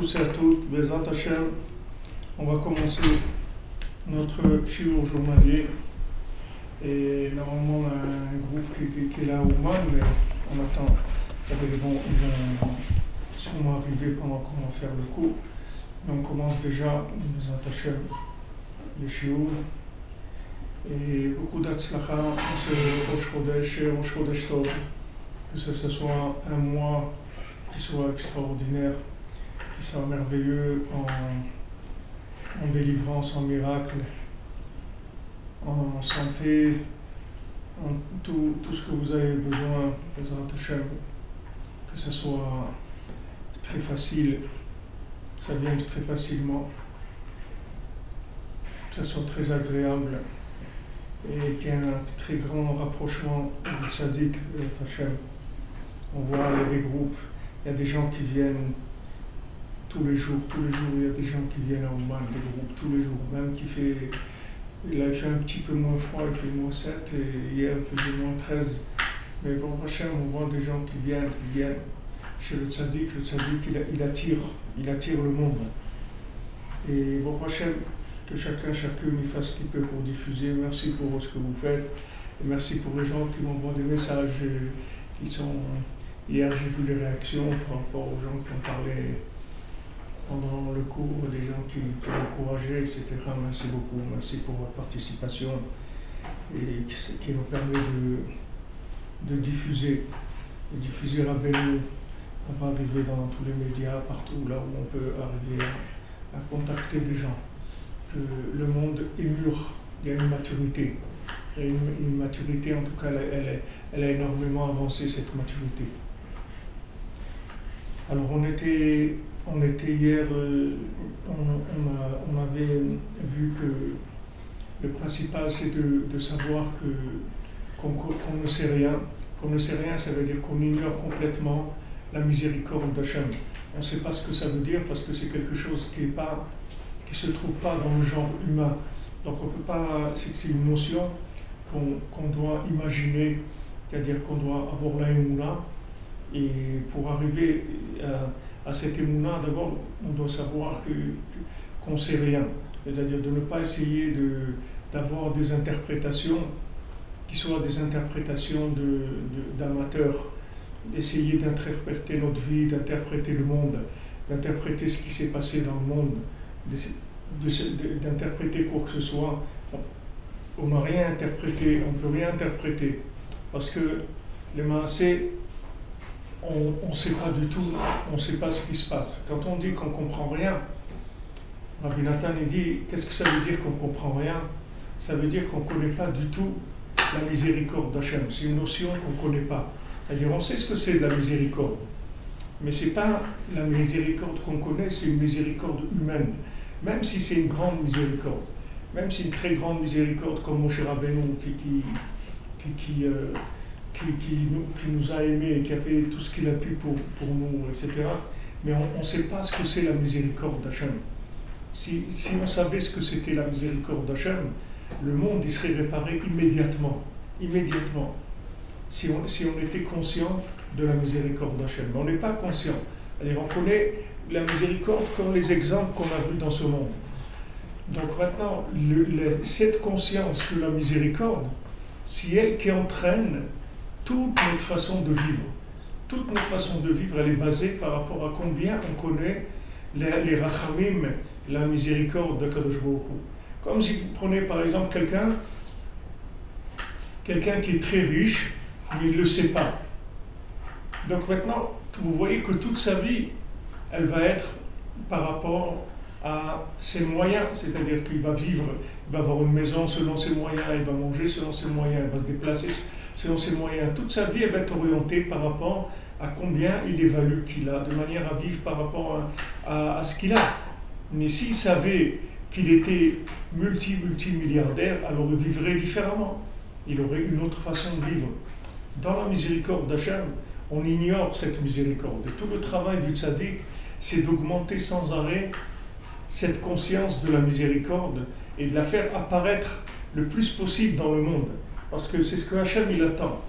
tous et à toutes, Bezrat Hashem, on va commencer notre shiur journalier. Et normalement, on a un groupe qui est là au Oman, mais on attend. Ils vont sûrement arriver pendant qu'on va faire le cours. Mais on commence déjà, Bezrat Hashem, le shiur. Et beaucoup d'Atzlacha, ce Rosh Chodesh et Rosh Chodesh Tov, que ce soit un mois qui soit extraordinaire, qui soit merveilleux en délivrance, en miracle, en santé, en tout ce que vous avez besoin, Bezrat Hashem, que ce soit très facile, que ça vienne très facilement, que ça soit très agréable et qu'il y ait un très grand rapprochement du tzaddik, Bezrat Hashem. On voit, il y a des groupes, il y a des gens qui viennent tous les jours, il y a des gens qui viennent à Oman, des groupes tous les jours, même il a fait un petit peu moins froid, il fait moins 7, et hier il faisait moins 13. Mais bon, Hachem, on voit des gens qui viennent chez le tzaddik il attire le monde. Et bon, Hachem, que chacune y fasse ce qu'il peut pour diffuser. Merci pour ce que vous faites, et merci pour les gens qui m'envoient des messages qui sont... Hier, j'ai vu les réactions par rapport aux gens qui ont parlé pendant le cours, des gens qui ont encouragé, etc. Merci beaucoup, merci pour votre participation et qui nous permet de diffuser Rabbeinu. On va arriver dans tous les médias, partout là où on peut arriver à contacter des gens. Que le monde est mûr, il y a une maturité. Il y a une maturité, en tout cas, elle a énormément avancé, cette maturité. Alors on était hier, on avait vu que le principal c'est de savoir qu'on ne sait rien. Qu'on ne sait rien, ça veut dire qu'on ignore complètement la miséricorde d'Hachem. On ne sait pas ce que ça veut dire parce que c'est quelque chose qui ne se trouve pas dans le genre humain. Donc on peut pas, c'est une notion qu'on doit imaginer, c'est-à-dire qu'on doit avoir la émouna. Et pour arriver à cette émouna, d'abord, on doit savoir qu'on ne sait rien. C'est-à-dire de ne pas essayer d'avoir des interprétations qui soient des interprétations d'amateurs, d'essayer d'interpréter notre vie, d'interpréter le monde, d'interpréter ce qui s'est passé dans le monde, d'interpréter quoi que ce soit. On n'a rien interprété, on ne peut rien interpréter. Parce que les maasés, on ne sait pas du tout, on ne sait pas ce qui se passe. Quand on dit qu'on ne comprend rien, Rabbi Nathan dit, qu'est-ce que ça veut dire qu'on ne comprend rien? Ça veut dire qu'on ne connaît pas du tout la miséricorde d'Hachem. C'est une notion qu'on ne connaît pas. C'est-à-dire, on sait ce que c'est de la miséricorde. Mais ce n'est pas la miséricorde qu'on connaît, c'est une miséricorde humaine. Même si c'est une grande miséricorde, même si une très grande miséricorde comme Moshe Rabbeinu qui nous a aimés, qui a fait tout ce qu'il a pu pour nous, etc. Mais on ne sait pas ce que c'est la miséricorde d'Hachem. Si on savait ce que c'était la miséricorde d'Hachem, le monde il serait réparé immédiatement. Si on était conscient de la miséricorde d'Hachem. Mais on n'est pas conscient. C'est-à-dire on connaît la miséricorde comme les exemples qu'on a vus dans ce monde. Donc maintenant, cette conscience de la miséricorde, c'est elle qui entraîne toute notre façon de vivre. Toute notre façon de vivre, elle est basée par rapport à combien on connaît les rachamim, la miséricorde de Kadosh Baruch Hu. Comme si vous prenez par exemple quelqu'un qui est très riche, mais il ne le sait pas. Donc maintenant, vous voyez que toute sa vie, elle va être par rapport à ses moyens, c'est-à-dire qu'il va vivre, il va avoir une maison selon ses moyens, il va manger selon ses moyens, il va se déplacer selon ses moyens. Toute sa vie, elle va être orientée par rapport à combien il évalue qu'il a, de manière à vivre par rapport à ce qu'il a. Mais s'il savait qu'il était multimilliardaire, alors il vivrait différemment. Il aurait une autre façon de vivre. Dans la miséricorde d'Hachem, on ignore cette miséricorde. Et tout le travail du tzaddik, c'est d'augmenter sans arrêt cette conscience de la miséricorde et de la faire apparaître le plus possible dans le monde. Parce que c'est ce que Hachem il attend.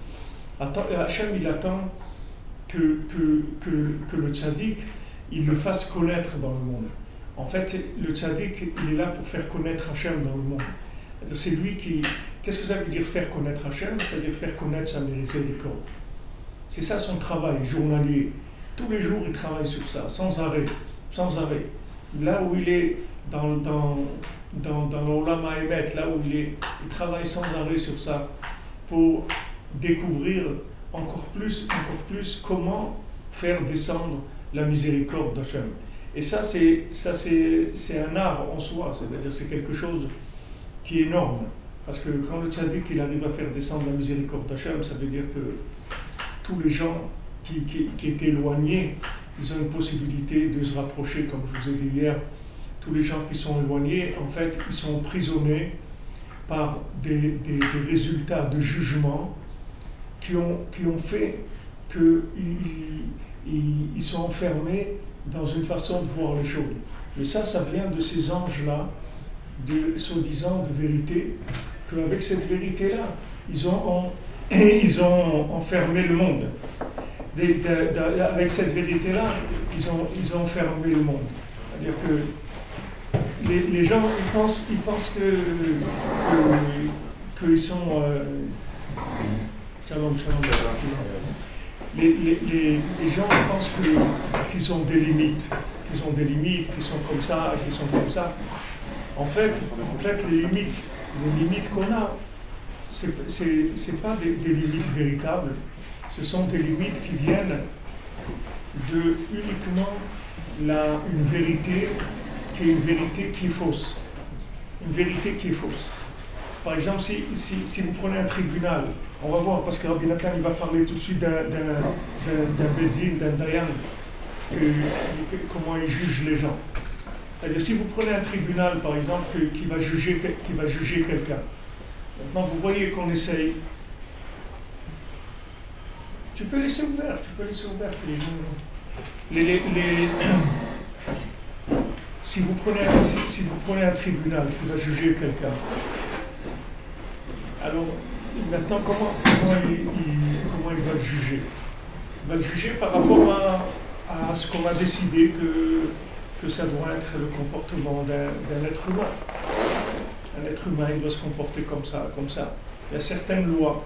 Hachem il attend que le tzaddik il le fasse connaître dans le monde. En fait, le tzaddik, il est là pour faire connaître Hachem dans le monde. C'est lui qui... Qu'est-ce que ça veut dire faire connaître Hachem? C'est-à-dire faire connaître sa miséricorde. C'est ça son travail journalier. Tous les jours, il travaille sur ça, sans arrêt, sans arrêt. Là où il est dans l'Olam HaEmet, là où il travaille sans arrêt sur ça pour découvrir encore plus comment faire descendre la miséricorde d'Hachem. Et ça, c'est un art en soi, c'est-à-dire c'est quelque chose qui est énorme. Parce que quand le tzaddik il arrive à faire descendre la miséricorde d'Hachem, ça veut dire que tous les gens qui étaient éloignés, ils ont une possibilité de se rapprocher, comme je vous ai dit hier. Tous les gens qui sont éloignés, en fait, ils sont emprisonnés par des résultats de jugement qui ont fait qu'ils sont enfermés dans une façon de voir les choses. Et ça vient de ces anges-là, soi-disant de vérité, qu'avec cette vérité-là, ils ont enfermé le monde. Avec cette vérité-là, ils ont enfermé le monde. C'est-à-dire que les gens, ils pensent qu'ils sont... Shalom. Les gens pensent qu'ils ont des limites, qu'ils sont comme ça, qu'ils sont comme ça. En fait, les limites qu'on a, c'est pas des limites véritables, ce sont des limites qui viennent de uniquement une vérité qui est fausse. Une vérité qui est fausse. Par exemple, si vous prenez un tribunal, on va voir, parce que Rabbi Nathan il va parler tout de suite d'un Bedin, d'un Dayan, comment il juge les gens. C'est-à-dire, si vous prenez un tribunal, par exemple, qui va juger quelqu'un, maintenant vous voyez qu'on essaye. Tu peux laisser ouvert que les gens. Si vous prenez un tribunal qui va juger quelqu'un, alors maintenant comment il va le juger? Il va le juger par rapport à ce qu'on a décidé que ça doit être le comportement d'un être humain. Un être humain, il doit se comporter comme ça, comme ça. Il y a certaines lois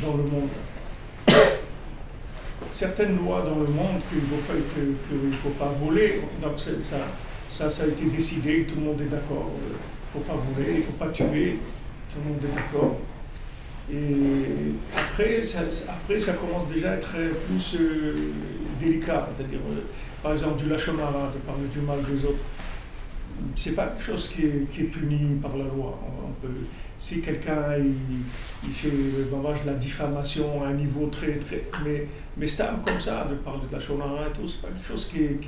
dans le monde. Certaines lois dans le monde qu'il ne faut pas voler. Donc ça a été décidé, tout le monde est d'accord. Il ne faut pas voler, il ne faut pas tuer, tout le monde est d'accord. Et après ça commence déjà à être plus délicat. C'est-à-dire, par exemple, du lachon hara, de parler du mal des autres. C'est pas quelque chose qui est puni par la loi. Si quelqu'un il fait de la diffamation à un niveau très mais c'est comme ça de parler de lachon hara et tout, c'est pas quelque chose qui est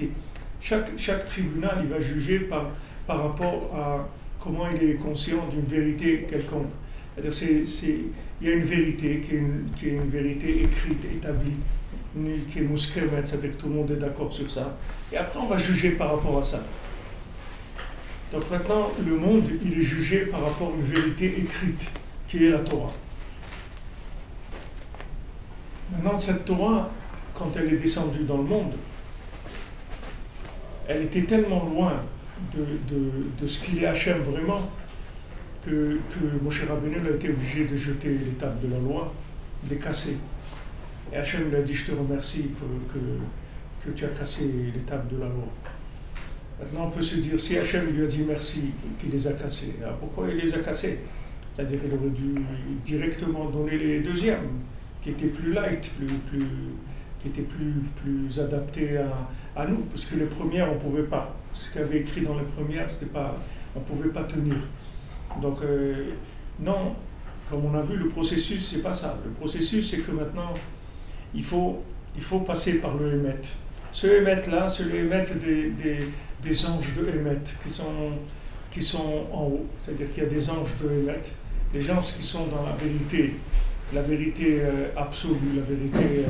chaque tribunal il va juger par rapport à comment il est conscient d'une vérité quelconque. C'est-à-dire il y a une vérité qui est une vérité écrite, établie, qui est mouskemet, c'est-à-dire que tout le monde est d'accord sur ça. Et après on va juger par rapport à ça. Donc maintenant, le monde, il est jugé par rapport à une vérité écrite, qui est la Torah. Maintenant, cette Torah, quand elle est descendue dans le monde, elle était tellement loin de ce qu'il est Hachem vraiment, que Moshe Rabbeinu a été obligé de jeter les tables de la loi, de les casser. Et Hachem lui a dit, je te remercie que tu as cassé les tables de la loi. Maintenant, on peut se dire, si Hachem lui a dit merci, qu'il les a cassés, alors pourquoi il les a cassés? C'est-à-dire qu'il aurait dû directement donner les deuxièmes, qui étaient plus light, qui étaient plus adaptés à nous, parce que les premières, on ne pouvait pas. Ce qu'il y avait écrit dans les premières, on ne pouvait pas tenir. Donc, non, comme on a vu, le processus, c'est pas ça. Le processus, c'est que maintenant, il faut passer par le Hémet. Ce Hémet-là, c'est le Hémet des anges de Hémet qui sont en haut. C'est-à-dire qu'il y a des anges de Hémet, des gens qui sont dans la vérité absolue, la vérité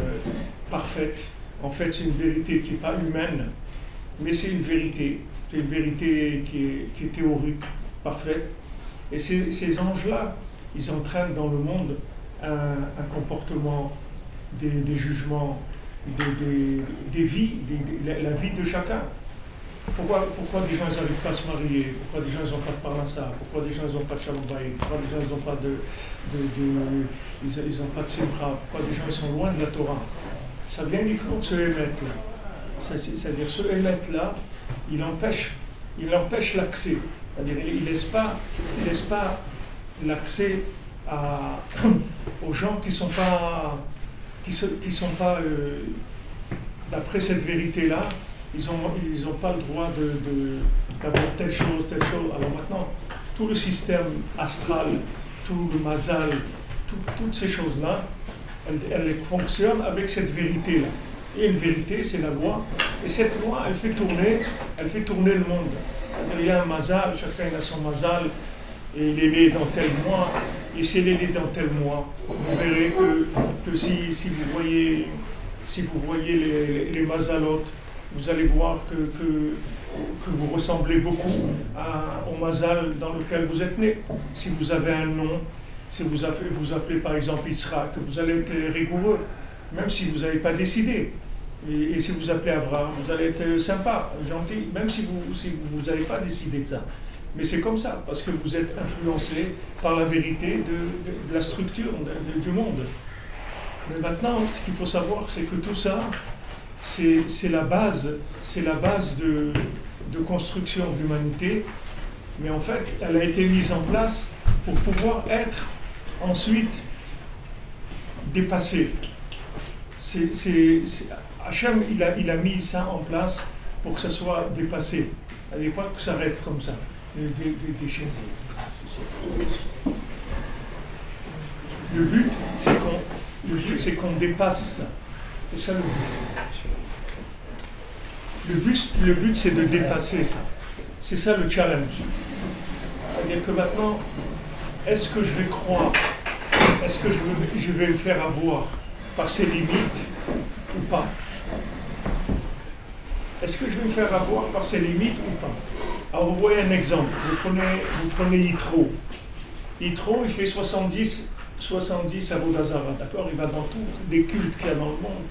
parfaite. En fait, c'est une vérité qui n'est pas humaine, mais c'est une vérité. C'est une vérité qui est théorique, parfaite. Et ces anges-là, ils entraînent dans le monde un comportement, des jugements des vies, la vie de chacun. Pourquoi des gens n'arrivent pas à se marier? Pourquoi des gens n'ont pas de parnassa? Pourquoi des gens n'ont pas de shalom bayit? Pourquoi des gens n'ont pas ils ont pas de simcha? Pourquoi des gens sont loin de la Torah? Ça vient uniquement de ce émet-là. C'est-à-dire ce émet-là, il empêche l'accès. C'est-à-dire il ne laisse pas l'accès aux gens qui ne sont pas, d'après cette vérité-là, ils n'ont pas le droit d'avoir telle chose. Alors maintenant, tout le système astral, tout le mazal, toutes ces choses-là, elles fonctionnent avec cette vérité-là. Et une vérité, c'est la loi. Et cette loi, elle fait tourner le monde. Il y a un mazal, chacun a son mazal, et il est né dans tel mois, et s'il est né dans tel mois, vous verrez que si vous voyez les mazalotes, vous allez voir que vous ressemblez beaucoup au mazal dans lequel vous êtes né. Si vous avez un nom, si vous appelez par exemple Yitzhak, vous allez être rigoureux, même si vous n'avez pas décidé. Et si vous appelez Abraham, vous allez être sympa, gentil, même si vous n'avez pas décidé de ça. Mais c'est comme ça, parce que vous êtes influencé par la vérité de la structure du monde. Mais maintenant, ce qu'il faut savoir, c'est que tout ça, c'est la base de construction de l'humanité, mais en fait, elle a été mise en place pour pouvoir être ensuite dépassée. Hachem, il a mis ça en place pour que ça soit dépassé. À l'époque, que ça reste comme ça, des choses. Le but, c'est qu'on dépasse ça. C'est ça le but. Le but, c'est de dépasser ça. C'est ça le challenge. C'est-à-dire que maintenant, est-ce que je vais croire, est-ce que je vais me faire avoir par ses limites ou pas? Est-ce que je vais me faire avoir par ses limites ou pas? Alors vous voyez un exemple, vous prenez Yitro. Yitro, il fait 70 Avodazara, d'accord? Il va dans tous les cultes qu'il y a dans le monde.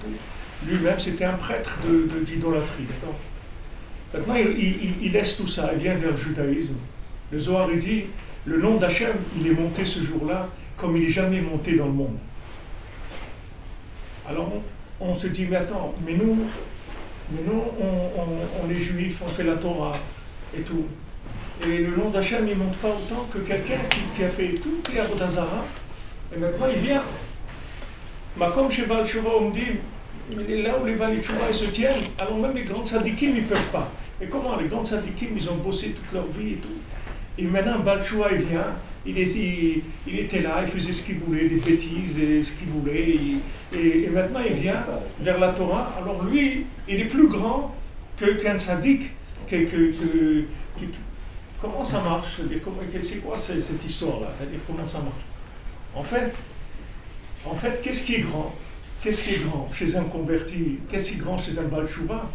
Lui-même, c'était un prêtre d'idolâtrie, d'accord? Maintenant, il laisse tout ça, il vient vers le judaïsme. Le Zohar, il dit, le nom d'Hachem, il est monté ce jour-là comme il n'est jamais monté dans le monde. Alors, on se dit, mais attends, mais nous on est juifs, on fait la Torah et tout. Et le nom d'Hachem, il ne monte pas autant que quelqu'un qui a fait tout les Avodah Zara, et maintenant il vient. Mais comme chez Baal Tshuva, on me dit, là où les Baal Tshuva se tiennent, alors même les grands tzadikim, ils ne peuvent pas. Et comment? Les grands tzadikim, ils ont bossé toute leur vie et tout. Et maintenant, Baal Tshuva, il vient, il était là, il faisait ce qu'il voulait, des bêtises, ce qu'il voulait. Et maintenant, il vient vers la Torah. Alors lui, il est plus grand qu'un tzaddik. Comment ça marche? C'est quoi cette histoire-là? C'est-à-dire, comment ça marche? En fait, qu'est-ce qui est grand? Qu'est-ce qui est grand chez un converti? Qu'est-ce qui est grand chez un Baal Tshuva?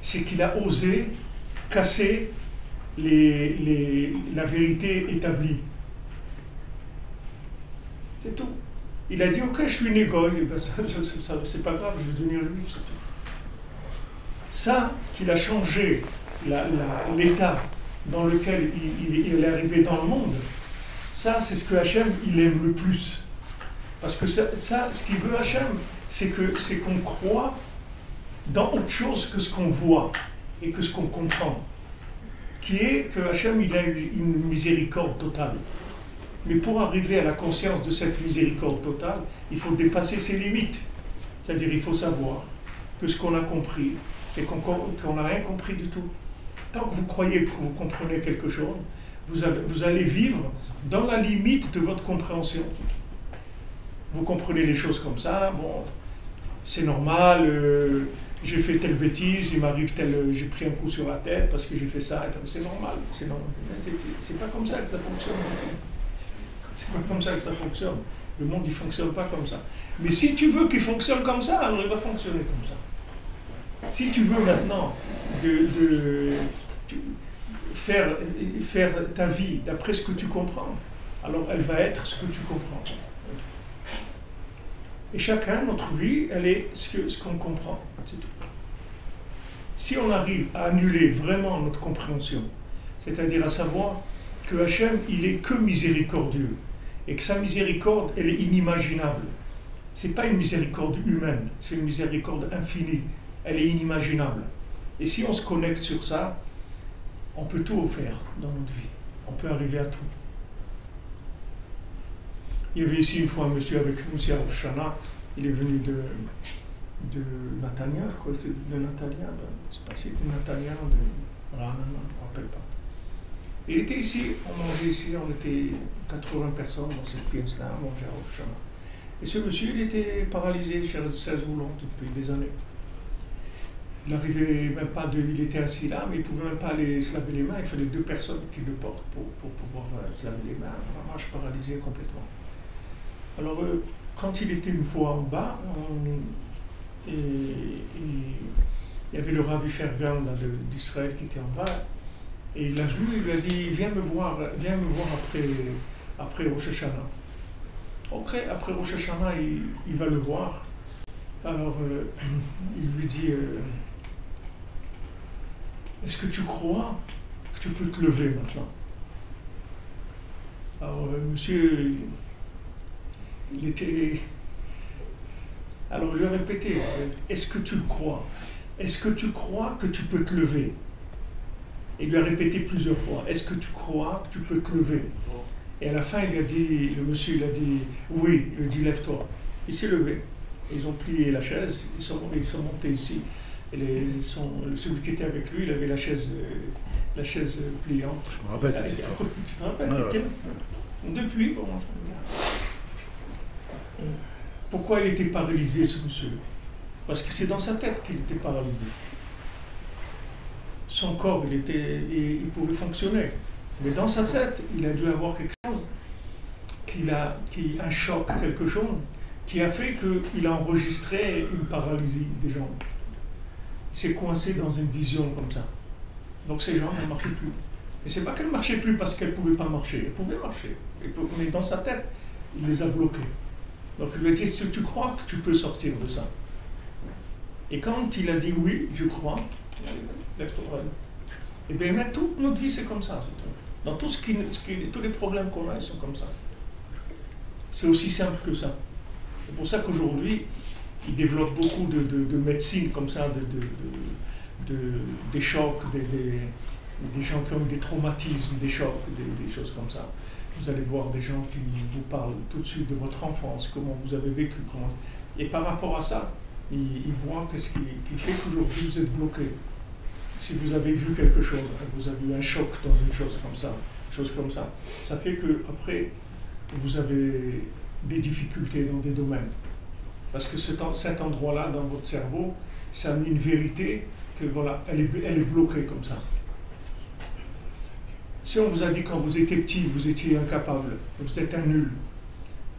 C'est qu'il a osé casser la vérité établie. C'est tout. Il a dit, ok, je suis négoï, ben c'est pas grave, je vais devenir juif, c'est tout. Ça, qu'il a changé l'état dans lequel il est arrivé dans le monde, ça, c'est ce que Hachem, il aime le plus. Parce que ça ce qu'il veut Hachem, c'est qu'on croit dans autre chose que ce qu'on voit et que ce qu'on comprend. Qui est que Hachem, il a une miséricorde totale. Mais pour arriver à la conscience de cette miséricorde totale, il faut dépasser ses limites. C'est-à-dire, il faut savoir que ce qu'on a compris, c'est qu'on n'a rien compris du tout. Tant que vous croyez que vous comprenez quelque chose, vous allez vivre dans la limite de votre compréhension. Vous comprenez les choses comme ça, bon, c'est normal, j'ai fait telle bêtise, il m'arrive j'ai pris un coup sur la tête parce que j'ai fait ça, c'est normal, c'est normal. C'est pas comme ça que ça fonctionne. C'est pas comme ça que ça fonctionne. Le monde, il fonctionne pas comme ça. Mais si tu veux qu'il fonctionne comme ça, alors il va fonctionner comme ça. Si tu veux maintenant faire ta vie d'après ce que tu comprends, alors elle va être ce que tu comprends. Et chacun, notre vie, elle est ce qu'on comprend, c'est tout. Si on arrive à annuler vraiment notre compréhension, c'est-à-dire à savoir que Hachem, il est que miséricordieux, et que sa miséricorde, elle est inimaginable. Ce n'est pas une miséricorde humaine, c'est une miséricorde infinie, elle est inimaginable. Et si on se connecte sur ça, on peut tout faire dans notre vie, on peut arriver à tout. Il y avait ici une fois un monsieur avec nous, c'est à Rosh Hashanah, il est venu de Natania, je crois, de Natalia, c'est pas si, de Natalia, de Rana, je ne me rappelle pas. Il était ici, on mangeait ici, on était 80 personnes dans cette pièce-là, on mangeait à Rosh Hashanah. Et ce monsieur, il était paralysé, chaise roulante depuis des années. Il n'arrivait même pas il était assis là, mais il ne pouvait même pas aller se laver les mains, il fallait 2 personnes qui le portent pour pouvoir se laver les mains, vraiment paralysé complètement. Alors, quand il était une fois en bas, il y avait le Ravi Fergan d'Israël qui était en bas, et il l'a vu, il lui a dit, viens me voir après Rosh Hashanah. Après Rosh Hashanah, il va le voir. Alors, il lui dit, est-ce que tu crois que tu peux te lever maintenant? Alors, monsieur, il était... Alors, il lui a répété, est-ce que tu le crois? Est-ce que tu crois que tu peux te lever? Il lui a répété plusieurs fois, est-ce que tu crois que tu peux te lever? Et à la fin, le monsieur, il a dit, oui, il a dit, lève-toi. Il s'est levé. Ils ont plié la chaise, ils sont montés ici. Et celui qui était avec lui, il avait la chaise pliante. Je me rappelle. Tu te rappelles, tu étais là? Depuis, bon, pourquoi il était paralysé, ce monsieur? Parce que c'est dans sa tête qu'il était paralysé. Son corps, il pouvait fonctionner. Mais dans sa tête, il a dû avoir quelque chose, un choc, quelque chose, qui a fait qu'il a enregistré une paralysie des jambes. Il s'est coincé dans une vision comme ça. Donc ses jambes ne marchaient plus. Et c'est pas qu'elles ne marchaient plus parce qu'elles ne pouvaient pas marcher. Elles pouvaient marcher. Mais dans sa tête, il les a bloquées. Donc il lui a dit, est-ce que tu crois que tu peux sortir de ça? Et quand il a dit oui, je crois, lève-toi. Et bien, mais toute notre vie, c'est comme ça. Dans tous les problèmes qu'on a, ils sont comme ça. C'est aussi simple que ça. C'est pour ça qu'aujourd'hui, ils développent beaucoup de médecine comme ça, des chocs, des gens qui ont eu des traumatismes, des chocs, des choses comme ça. Vous allez voir des gens qui vous parlent tout de suite de votre enfance, comment vous avez vécu. Et par rapport à ça, ils voient que ce qui fait qu'aujourd'hui vous êtes bloqué. Si vous avez vu quelque chose, vous avez eu un choc dans une chose comme ça, ça fait qu'après, vous avez des difficultés dans des domaines. Parce que cet endroit-là, dans votre cerveau, ça a mis une vérité que voilà, elle est bloquée comme ça. Si on vous a dit quand vous étiez petit, vous étiez incapable, vous êtes un nul,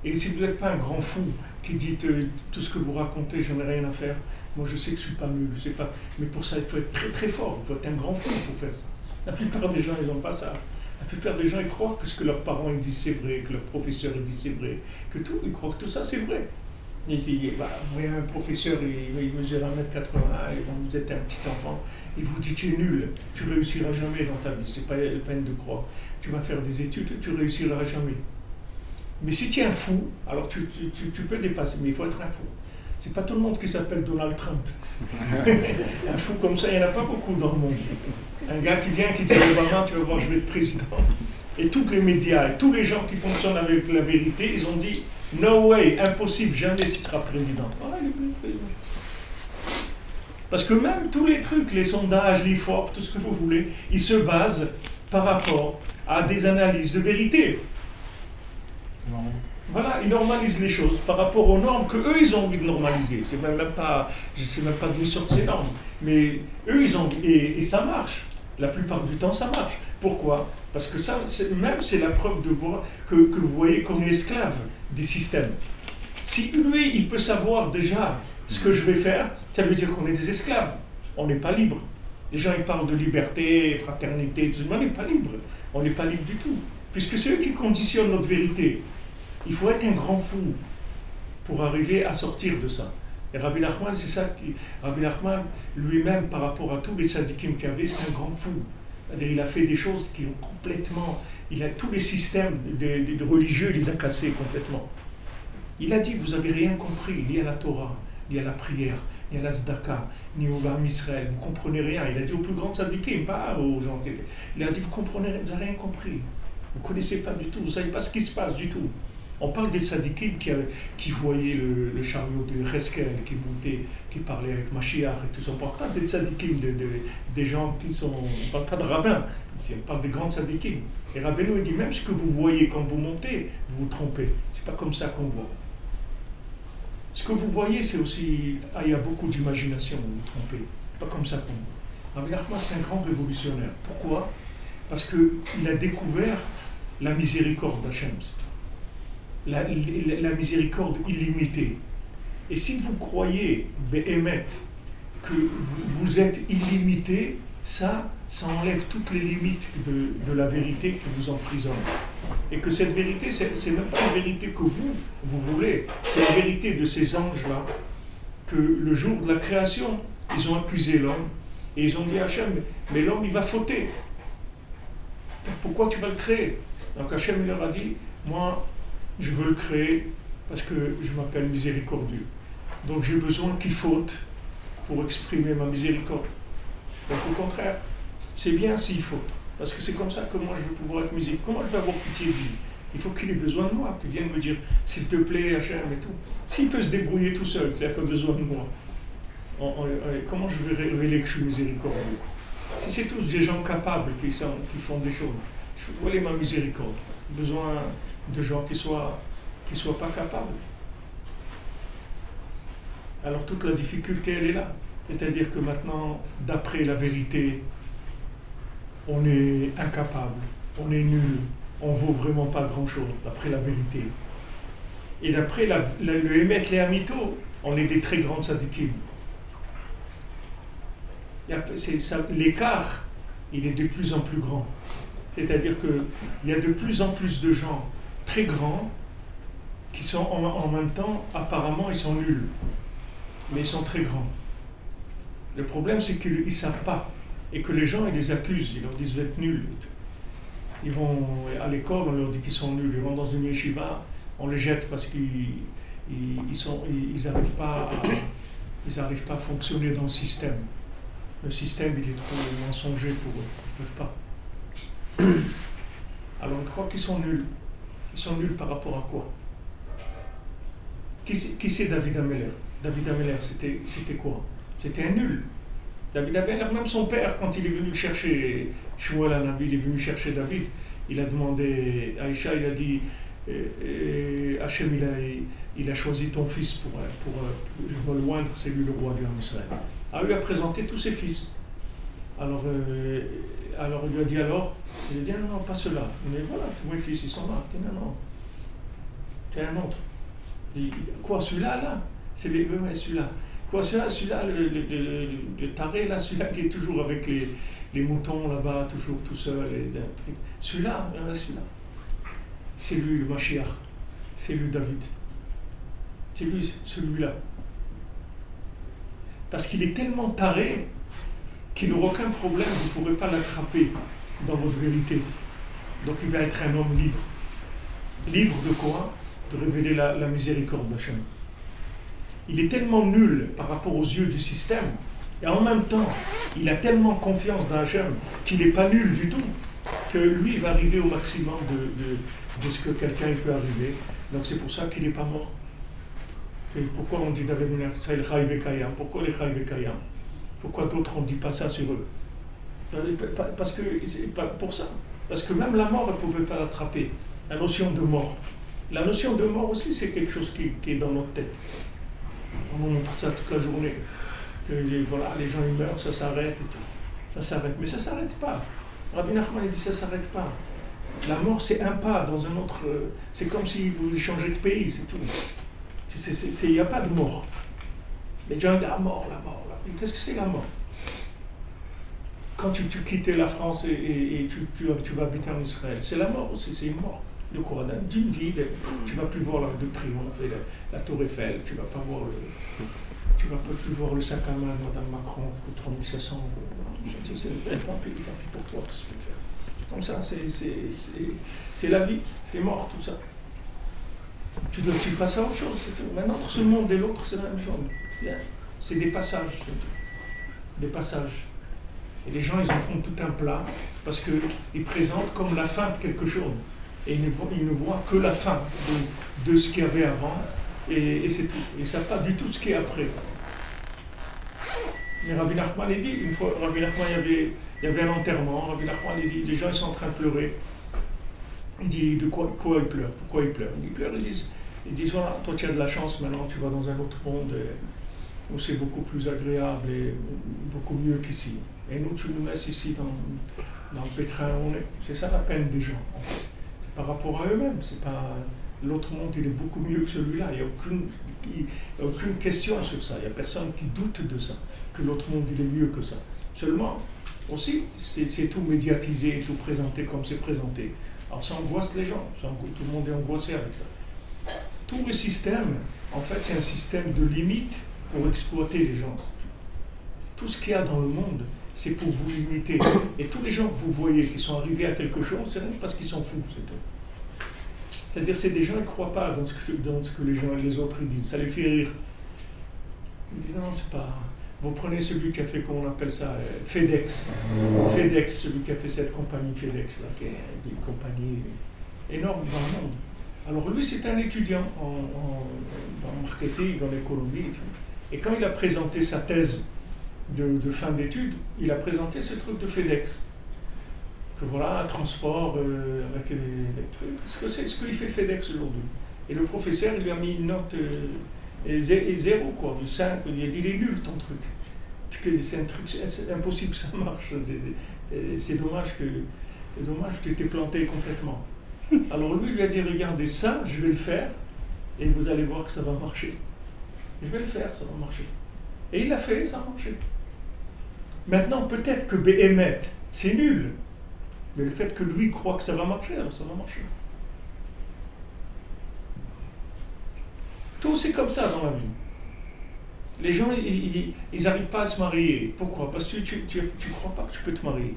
et si vous n'êtes pas un grand fou qui dit tout ce que vous racontez, j'en ai rien à faire, moi je sais que je ne suis pas nul, mais pour ça il faut être très très fort, il faut être un grand fou pour faire ça. La plupart des gens ils n'ont pas ça. La plupart des gens ils croient que ce que leurs parents ils disent c'est vrai, que leurs professeurs ils disent c'est vrai, ils croient que tout ça c'est vrai. Ils disent, vous voyez un professeur, il mesure 1m80, et vous êtes un petit enfant, il vous dit tu es nul, tu ne réussiras jamais dans ta vie, c'est pas la peine de croire. Tu vas faire des études, tu ne réussiras jamais. Mais si tu es un fou, alors tu peux dépasser, mais il faut être un fou. C'est pas tout le monde qui s'appelle Donald Trump. Un fou comme ça, il n'y en a pas beaucoup dans le monde. Un gars qui vient, qui dit Obama, tu vas voir, je vais être président. Et tous les médias, et tous les gens qui fonctionnent avec la vérité, ils ont dit no way, impossible, jamais il sera président. Voilà, il est devenu président. Parce que même tous les trucs, les sondages, l'IFOP, tout ce que vous voulez, ils se basent par rapport à des analyses de vérité. Non. Voilà, ils normalisent les choses par rapport aux normes qu'eux, ils ont envie de normaliser. C'est même pas, je ne sais même pas d'où ils sortent ces normes. Mais eux, ils ont... Et ça marche. La plupart du temps, ça marche. Pourquoi? Parce que ça, c'est la preuve de voir que vous voyez qu'on est esclave des systèmes. Si lui, il peut savoir déjà ce que je vais faire, ça veut dire qu'on est des esclaves. On n'est pas libre. Les gens, ils parlent de liberté, fraternité, tout ça. Mais on n'est pas libre. On n'est pas libre du tout. Puisque c'est eux qui conditionnent notre vérité. Il faut être un grand fou pour arriver à sortir de ça. Et Rabbi Nachman, c'est ça qui... Rabbi Nachman, lui-même, par rapport à tous les tzadikim qu'il y avait, c'est un grand fou. C'est-à-dire, il a fait des choses qui ont complètement... tous les systèmes de religieux, il les a cassés complètement. Il a dit, vous n'avez rien compris, ni à la Torah, ni à la prière, ni à la tzedaka, ni au Bam Israël, vous comprenez rien. Il a dit aux plus grands tzadikim, pas aux gens qui étaient... Il a dit, vous comprenez, vous n'avez rien compris. Vous ne connaissez pas du tout, vous ne savez pas ce qui se passe du tout. On parle des tzadikim qui voyaient le chariot de Cheskel, qui montait, qui parlait avec Mashiach et tout ça. On ne parle pas des tzadikim, des gens qui sont... On ne parle pas de rabbins, on parle des grands tzadikim. Et Rabbeinu dit, même ce que vous voyez quand vous montez, vous vous trompez. Ce n'est pas comme ça qu'on voit. Ce que vous voyez, c'est aussi... il y a beaucoup d'imagination, vous vous trompez. Ce n'est pas comme ça qu'on voit. Rabbi Nachman, c'est un grand révolutionnaire. Pourquoi? Parce qu'il a découvert la miséricorde d'Hachem. La miséricorde illimitée. Et si vous croyez, Be'emet, que vous êtes illimité, ça enlève toutes les limites de la vérité qui vous emprisonne. Et que cette vérité, c'est même pas une vérité que vous voulez, c'est la vérité de ces anges-là, que le jour de la création, ils ont accusé l'homme, et ils ont dit à Hachem, mais l'homme, il va fauter. Pourquoi tu vas le créer? Donc Hachem, il leur a dit, moi, je veux le créer parce que je m'appelle miséricordieux. Donc j'ai besoin qu'il faute pour exprimer ma miséricorde. Donc au contraire, c'est bien s'il faute. Parce que c'est comme ça que moi je vais pouvoir être miséricordieux. Comment je vais avoir pitié de lui? Il faut qu'il ait besoin de moi, qu'il vienne me dire, s'il te plaît, Hachem et tout. S'il peut se débrouiller tout seul, qu'il n'a pas besoin de moi, comment je vais révéler que je suis miséricordieux? Si c'est tous des gens capables qui font des choses, je vais voler ma miséricorde. Besoin de gens qui soient pas capables. Alors toute la difficulté, elle est là. C'est-à-dire que maintenant, d'après la vérité, on est incapable, on est nul, on vaut vraiment pas grand-chose, d'après la vérité. Et d'après le Emet Lehamito, on est des très grands tzadikim. L'écart, il est de plus en plus grand. C'est-à-dire qu'il y a de plus en plus de gens très grands qui sont en même temps, apparemment, ils sont nuls. Mais ils sont très grands. Le problème, c'est qu'ils ne savent pas. Et que les gens, ils les accusent. Ils leur disent, vous êtes nuls. Ils vont à l'école, on leur dit qu'ils sont nuls. Ils vont dans une yeshiva, on les jette parce qu'ils n'arrivent pas à fonctionner dans le système. Le système, il est trop mensonger pour eux. Ils ne peuvent pas. Alors, ils croient qu'ils sont nuls. Ils sont nuls par rapport à quoi? Qui c'est David Ameller? David Ameller, c'était quoi? C'était un nul. David Ameller, même son père, quand il est venu chercher Shmuel Hanavi, il est venu chercher David, il a demandé, Aïcha, il a dit, Hachem, il a choisi ton fils pour je dois le oindre, c'est lui le roi du Israël. Alors, il lui a présenté tous ses fils. Alors il lui a dit il a dit non, pas ceux-là. Mais voilà, tous mes fils, ils sont là. Il dit non, t'es un autre. Il dit, quoi, celui-là, là? C'est ouais, celui-là. Quoi, celui-là, le taré, là, celui-là qui est toujours avec les moutons là-bas, toujours tout seul. Celui-là, celui-là. C'est lui, le Mashiach. C'est lui, David. C'est lui, celui-là. Parce qu'il est tellement taré qu'il n'aura aucun problème, vous ne pourrez pas l'attraper dans votre vérité. Donc il va être un homme libre. Libre de quoi? De révéler la miséricorde d'Hachem. Il est tellement nul par rapport aux yeux du système, et en même temps, il a tellement confiance dans Hachem qu'il n'est pas nul du tout, que lui il va arriver au maximum de ce que quelqu'un peut arriver. Donc c'est pour ça qu'il n'est pas mort. Et pourquoi on dit David Ameller, c'est le Chai Vekayam? Pourquoi les Chai Vekayam? Pourquoi d'autres on ne dit pas ça sur eux? Parce que c'est pas pour ça. Parce que même la mort, elle ne pouvait pas l'attraper. La notion de mort. La notion de mort aussi, c'est quelque chose qui est dans notre tête. On nous montre ça toute la journée. Que voilà, les gens ils meurent, ça s'arrête et tout. Ça s'arrête. Mais ça ne s'arrête pas. Rabbi Nachman il dit ça ne s'arrête pas. La mort, c'est un pas dans un autre. C'est comme si vous changez de pays, c'est tout. Il n'y a pas de mort. Les gens disent la mort. Et qu'est-ce que c'est la mort? Quand tu quittes la France et tu vas habiter en Israël, c'est la mort aussi, c'est une mort. De quoi? D'une vie, tu ne vas plus voir l'Arc de Triomphe et la Tour Eiffel, tu ne vas pas voir tu vas pas plus voir le sac à main de Mme Macron pour 3500 euros. Tant pis pour toi, qu'est-ce que tu peux faire? Comme ça, c'est la vie, c'est mort tout ça. Tu passes à autre chose, c'est tout. Maintenant, entre ce monde et l'autre, c'est la même chose. C'est des passages, c'est tout. Des passages. Et les gens, ils en font tout un plat parce qu'ils présentent comme la fin de quelque chose. Et ils ne voient que la fin de ce qu'il y avait avant, et c'est tout. Ils ne savent pas du tout ce qu'il y a après. Mais Rabbi Nachman, il dit, une fois, Rabbi Nachman, il y avait un enterrement, Rabbi Nachman, il dit, les gens ils sont en train de pleurer. Il dit, de quoi ils pleurent? Pourquoi ils pleurent? Ils pleurent, ils disent, voilà, toi tu as de la chance, maintenant tu vas dans un autre monde où c'est beaucoup plus agréable et beaucoup mieux qu'ici. Et nous, tu nous laisses ici dans le pétrin où on est. C'est ça la peine des gens, en fait. C'est par rapport à eux-mêmes, c'est pas... L'autre monde, il est beaucoup mieux que celui-là. Il n'y a aucune question sur ça. Il n'y a personne qui doute de ça, que l'autre monde, il est mieux que ça. Seulement, aussi, c'est tout médiatisé, tout présenté comme c'est présenté. Alors ça angoisse les gens. Tout le monde est angoissé avec ça. Tout le système, en fait, c'est un système de limites pour exploiter les gens. Tout ce qu'il y a dans le monde, c'est pour vous limiter. Et tous les gens que vous voyez qui sont arrivés à quelque chose, c'est parce qu'ils sont fous, c'est tout. C'est-à-dire, c'est des gens qui ne croient pas dans ce que les gens et les autres ils disent. Ça les fait rire. Ils disent non, c'est pas... Vous prenez celui qui a fait, comment on appelle ça, FedEx. FedEx, celui qui a fait cette compagnie FedEx, là, qui est une compagnie énorme dans le monde. Alors lui, c'est un étudiant en marketing, en économie et tout. Et quand il a présenté sa thèse de fin d'études, il a présenté ce truc de FedEx. Que voilà, un transport avec les trucs. Ce qu'il fait FedEx aujourd'hui. Et le professeur, il lui a mis une note zéro, quoi, de 5. Il a dit, il est nul ton truc. C'est un truc, c'est impossible que ça marche. C'est dommage que tu t'es planté complètement. Alors lui, il lui a dit, regardez ça, je vais le faire, et vous allez voir que ça va marcher. Je vais le faire, ça va marcher. Et il l'a fait, ça a marché. Maintenant, peut-être que Béhémet, c'est nul. Mais le fait que lui croit que ça va marcher, alors ça va marcher. Tout c'est comme ça dans la vie. Les gens, ils n'arrivent pas à se marier. Pourquoi? Parce que tu ne crois pas que tu peux te marier.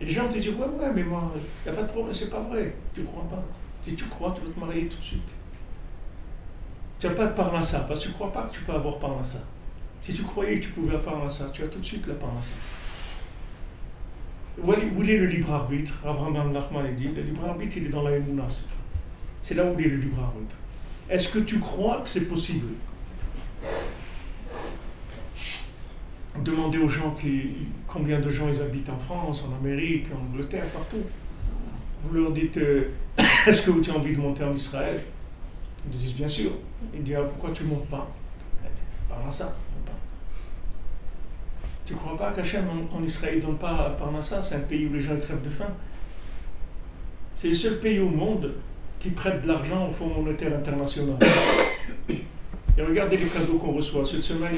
Et les gens te disent, ouais, mais moi, il n'y a pas de problème, c'est pas vrai. Tu ne crois pas. Si tu crois, tu vas te marier tout de suite. Tu n'as pas de parnassa, parce que tu ne crois pas que tu peux avoir parnassa. Si tu croyais que tu pouvais avoir parnassa, tu as tout de suite la parnassa. Vous voulez le libre arbitre? Abraham Ben Nachman a dit, le libre arbitre, il est dans la Emouna. C'est là où il est le libre arbitre. Est-ce que tu crois que c'est possible? Demandez aux gens combien de gens ils habitent en France, en Amérique, en Angleterre, partout. Vous leur dites, est-ce que tu as envie de monter en Israël? Ils disent bien sûr. Ils disent, pourquoi tu ne montes pas? Parnassa. Tu ne crois pas qu'Hachem en Israël ne donne pas Parnassa? C'est un pays où les gens crèvent de faim. C'est le seul pays au monde qui prête de l'argent au Fonds monétaire international. Et regardez les cadeaux qu'on reçoit. Cette semaine,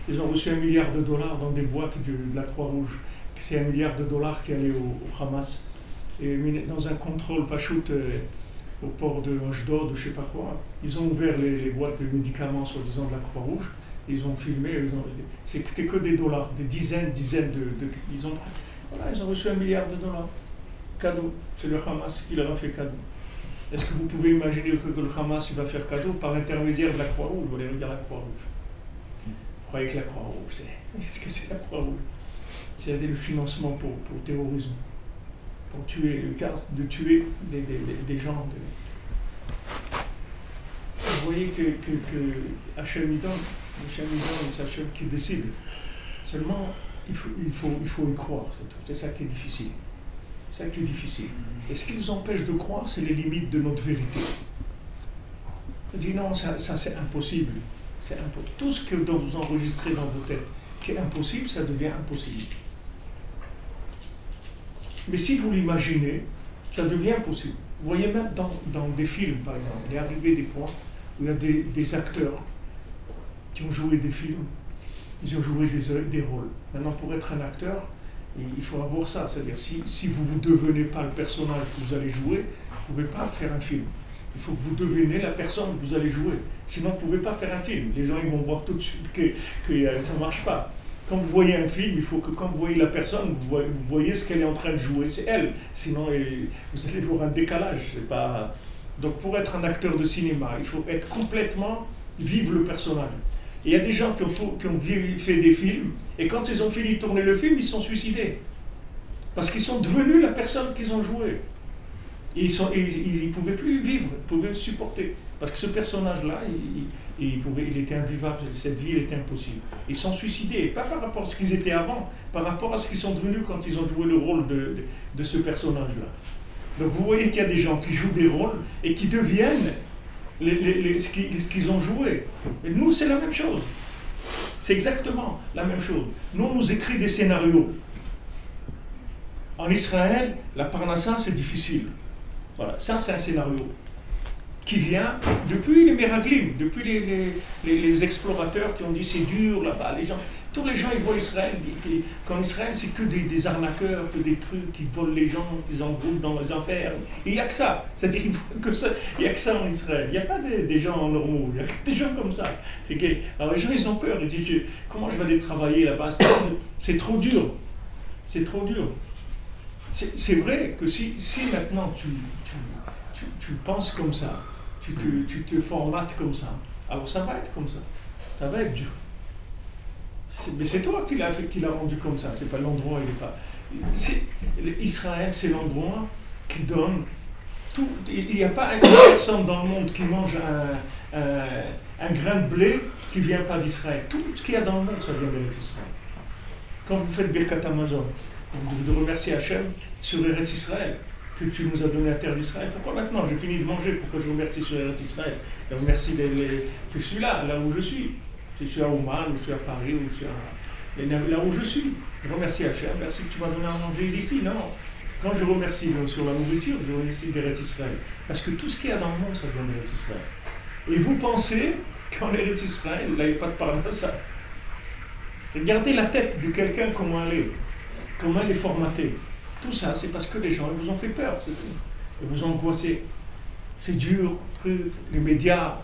ils ont reçu $1 milliard dans des boîtes de la Croix-Rouge. C'est $1 milliard qui allait au Hamas. Et dans un contrôle pachout au port de Ashdod, je ne sais pas quoi, ils ont ouvert les boîtes de médicaments, soi-disant, de la Croix-Rouge. Ils ont filmé, c'était que des dollars, des dizaines ils ont reçu $1 milliard. Cadeau. C'est le Hamas qui leur a fait cadeau. Est-ce que vous pouvez imaginer que le Hamas il va faire cadeau par l'intermédiaire de la Croix-Rouge? Vous allez regarder la Croix-Rouge. Vous croyez que la Croix-Rouge, qu'est-ce que c'est la Croix-Rouge? C'est le financement pour le terrorisme. Pour tuer, de tuer des gens. Vous voyez que Hachem il donne. Hachem il donne, c'est Hachem qui décide. Seulement, il faut y croire, c'est tout. C'est ça qui est difficile. C'est ça qui est difficile. Et ce qui nous empêche de croire, c'est les limites de notre vérité. On dit non, ça c'est impossible. C'est impossible. Tout ce que vous enregistrez dans vos têtes qui est impossible, ça devient impossible. Mais si vous l'imaginez, ça devient possible. Vous voyez même dans des films, par exemple, il est arrivé des fois où il y a des acteurs qui ont joué des films, ils ont joué des rôles. Maintenant, pour être un acteur, Et il faut avoir ça, c'est-à-dire si vous ne devenez pas le personnage que vous allez jouer, vous ne pouvez pas faire un film. Il faut que vous deveniez la personne que vous allez jouer. Sinon, vous ne pouvez pas faire un film. Les gens ils vont voir tout de suite que ça ne marche pas. Quand vous voyez un film, il faut que quand vous voyez la personne, vous voyez ce qu'elle est en train de jouer. C'est elle. Sinon, vous allez voir un décalage. C'est pas... Donc, pour être un acteur de cinéma, il faut être complètement vivre le personnage. Et il y a des gens qui ont fait des films, et quand ils ont fini de tourner le film, ils se sont suicidés. Parce qu'ils sont devenus la personne qu'ils ont jouée. Et ils ne pouvaient plus vivre, ils pouvaient le supporter. Parce que ce personnage-là, il était invivable, cette vie, elle était impossible. Ils sont suicidés, pas par rapport à ce qu'ils étaient avant, par rapport à ce qu'ils sont devenus quand ils ont joué le rôle de ce personnage-là. Donc vous voyez qu'il y a des gens qui jouent des rôles et qui deviennent ce qu'ils ont joué. Et nous, c'est la même chose. C'est exactement la même chose. Nous, on nous écrit des scénarios. En Israël, la parnassa, c'est difficile. Voilà, ça, c'est un scénario qui vient depuis les Meraglim, depuis les explorateurs qui ont dit c'est dur là-bas. Tous les gens, ils voient Israël. Qu'en Israël, c'est que des arnaqueurs, que des trucs qui volent les gens, qui embrouillent dans les enfers. Et il n'y a que ça. C'est-à-dire qu'il n'y a que ça en Israël. Il n'y a pas des gens normaux. Il y a que des gens comme ça. Alors les gens, ils ont peur. Ils disent comment je vais aller travailler là-bas? C'est trop dur. C'est trop dur. C'est vrai que si maintenant tu penses comme ça, tu te formates comme ça, alors ça va être comme ça. Ça va être dur. Mais c'est toi qui l'a rendu comme ça, c'est pas l'endroit, il n'est pas. Israël, c'est l'endroit qui donne tout. Il n'y a pas une personne dans le monde qui mange un grain de blé qui ne vient pas d'Israël. Tout ce qu'il y a dans le monde, ça vient d'Israël. Quand vous faites Birkat Amazon, vous devez remercier Hachem sur Eretz Israël, que tu nous as donné la terre d'Israël. Pourquoi maintenant? J'ai fini de manger, pourquoi je remercie sur Eretz Israël? Je remercie que je suis là où je suis. Si je suis à Oman, ou je suis à Paris, ou je suis là où je suis. Je remercie Hachem, merci que tu m'as donné à manger ici. Non. Quand je remercie sur la nourriture, je remercie d'Eretz Israël. Parce que tout ce qu'il y a dans le monde, ça vient d'Eretz Israël. Et vous pensez qu'en Eretz Israël, il n'y avait pas de parnassa. Regardez la tête de quelqu'un, comment elle est formatée. Tout ça, c'est parce que les gens ils vous ont fait peur, c'est tout. Ils vous ont angoissé. C'est dur, les médias,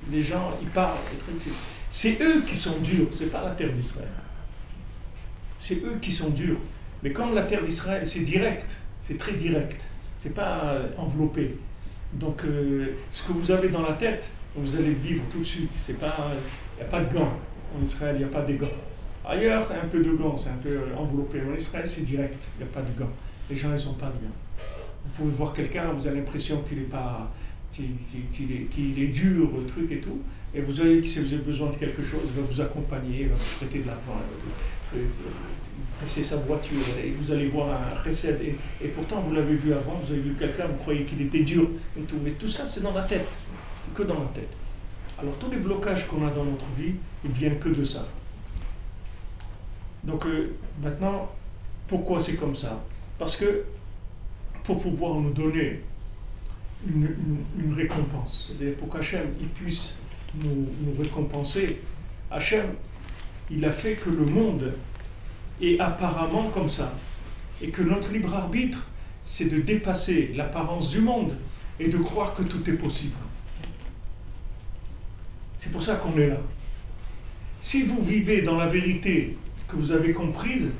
les gens, ils parlent, les trucs. C'est eux qui sont durs, c'est pas la terre d'Israël. C'est eux qui sont durs. Mais comme la terre d'Israël, c'est direct, c'est très direct, c'est pas enveloppé. Donc, ce que vous avez dans la tête, vous allez le vivre tout de suite. Il n'y a pas de gants. En Israël, il n'y a pas de gants. Ailleurs, un peu de gants, c'est un peu enveloppé. En Israël, c'est direct, il n'y a pas de gants. Les gens, ils n'ont pas de gants. Vous pouvez voir quelqu'un, vous avez l'impression qu'il est dur, le truc et tout. Et vous avez, si vous avez besoin de quelque chose, il va vous accompagner, il va vous prêter de l'argent, presser sa voiture, et vous allez voir un recette. Et pourtant, vous l'avez vu avant, vous avez vu quelqu'un, vous croyez qu'il était dur et tout. Mais tout ça, c'est dans la tête, que dans la tête. Alors, tous les blocages qu'on a dans notre vie, ils viennent que de ça. Donc, maintenant, pourquoi c'est comme ça? Parce que, pour pouvoir nous donner une récompense, c'est-à-dire pour qu'Hachem il puisse nous récompenser, Hachem, il a fait que le monde est apparemment comme ça, et que notre libre arbitre, c'est de dépasser l'apparence du monde et de croire que tout est possible. C'est pour ça qu'on est là. Si vous vivez dans la vérité que vous avez comprise,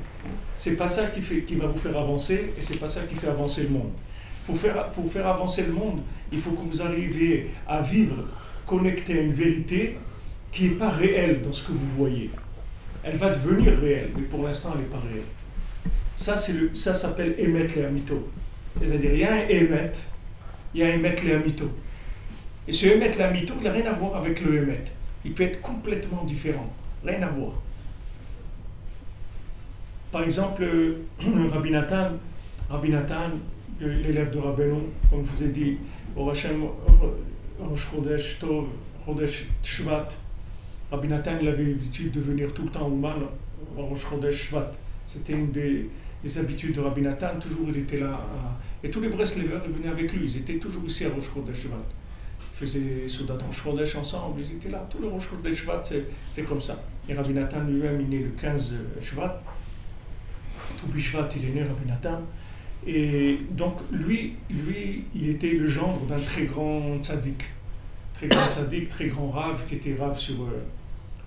c'est pas ça qui va vous faire avancer, et c'est pas ça qui fait avancer le monde. Pour faire avancer le monde, il faut que vous arriviez à vivre connecté à une vérité qui n'est pas réelle dans ce que vous voyez. Elle va devenir réelle, mais pour l'instant, elle n'est pas réelle. Ça s'appelle Emet le Amito. C'est-à-dire, il y a un Emet, il y a Emet le Amito. Et ce Emet le Amito, il n'a rien à voir avec le Emet. Il peut être complètement différent. Rien à voir. Par exemple, Rabbi Nathan, l'élève de Rabbeinu, comme je vous ai dit, au Hashem, Rosh Chodesh Tov, Chodesh Shvat, Rabbi Nathan, il avait l'habitude de venir tout le temps au Man, au Rosh Chodesh Shvat. C'était une des habitudes de Rabbi Nathan, toujours il était là. Et tous les Breslevers, ils venaient avec lui, ils étaient toujours ici à Rosh Chodesh Shvat. Ils faisaient Soudat Rosh Chodesh ensemble, ils étaient là. Tous les Rosh Chodesh Shvat, c'est comme ça. Et Rabbi Nathan lui-même, il est né le 15 Shvat. Tout Bishvat, il est né Rabbi Nathan. Et donc, lui, il était le gendre d'un très grand tzaddik. Très grand tzaddik, très grand rave, qui était rave sur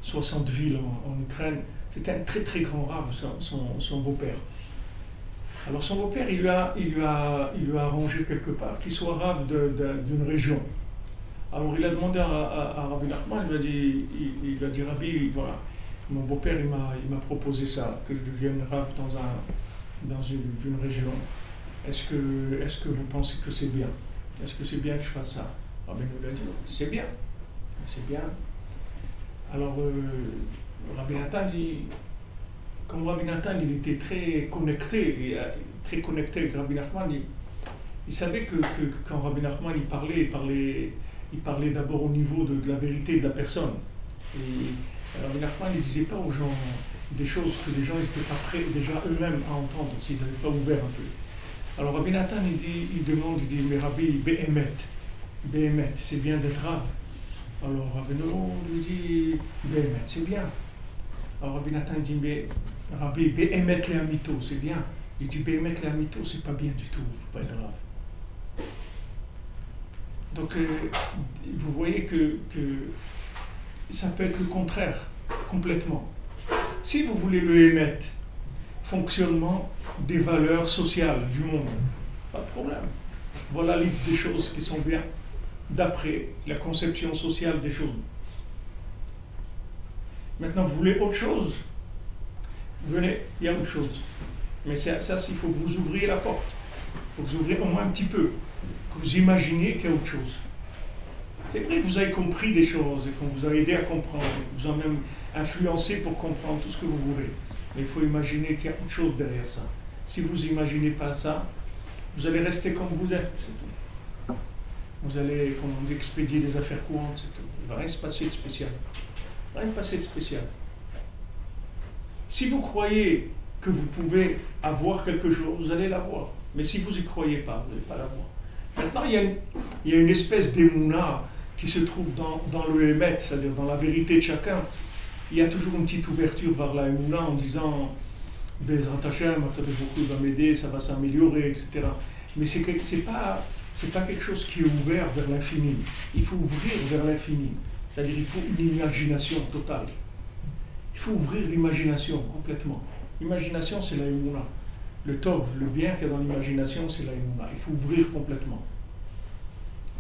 60 villes en Ukraine. C'était un très très grand rave, son beau-père. Alors son beau-père, il lui a arrangé quelque part qu'il soit rave d'une région. Alors il a demandé à Rabbi Nachman, il a dit Rabbi, voilà, mon beau-père il m'a proposé ça, que je devienne rave dans une région. Est-ce que vous pensez que c'est bien? Est-ce que c'est bien que je fasse ça? Rabbi nous l'a dit, c'est bien. Alors Rabbi Nathan, comme Rabbi Nathan, il était très connecté avec Rabbi Nachman, il savait que quand Rabbi Nachman il parlait d'abord au niveau de la vérité de la personne. Et Rabbi Nachman ne disait pas aux gens des choses que les gens n'étaient pas prêts déjà eux-mêmes à entendre s'ils n'avaient pas ouvert un peu. Alors Rabbi Nathan, il dit, mais Rabbi, Behemet, c'est bien d'être rave. Alors Rabbi Nathan lui dit, Behemet, c'est bien. Alors Rabbi Nathan dit, mais Rabbi, Behemet le Amito, c'est bien. Il dit, Behemet le Amito, c'est pas bien du tout, il ne faut pas être rave. Donc, vous voyez que ça peut être le contraire, complètement. Si vous voulez le émettre, fonctionnement des valeurs sociales du monde, pas de problème. Voilà la liste des choses qui sont bien, d'après la conception sociale des choses. Maintenant, vous voulez autre chose? Venez, il y a autre chose. Mais ça, il faut que vous ouvriez la porte. Il faut que vous ouvriez au moins un petit peu. Que vous imaginez qu'il y a autre chose. C'est vrai que vous avez compris des choses et qu'on vous a aidé à comprendre, et que vous a même influencé pour comprendre tout ce que vous voulez. Mais il faut imaginer qu'il y a autre chose derrière ça. Si vous n'imaginez pas ça, vous allez rester comme vous êtes, c'est tout. Vous allez, comme on dit, expédier des affaires courantes, c'est tout. Il ne va rien se passer de spécial. Rien de passer de spécial. Si vous croyez que vous pouvez avoir quelque chose, vous allez l'avoir. Mais si vous n'y croyez pas, vous n'allez pas l'avoir. Maintenant, il y a une espèce d'émouna qui se trouve dans le émet, c'est-à-dire dans la vérité de chacun. Il y a toujours une petite ouverture vers la émouna en disant Bezrat Hashem, beaucoup va m'aider, ça va s'améliorer, etc. Mais c'est pas quelque chose qui est ouvert vers l'infini. Il faut ouvrir vers l'infini. C'est-à-dire il faut une imagination totale. Il faut ouvrir l'imagination complètement. L'imagination, c'est la émouna. Le tov, le bien qu'il y a dans l'imagination, c'est la émouna. Il faut ouvrir complètement.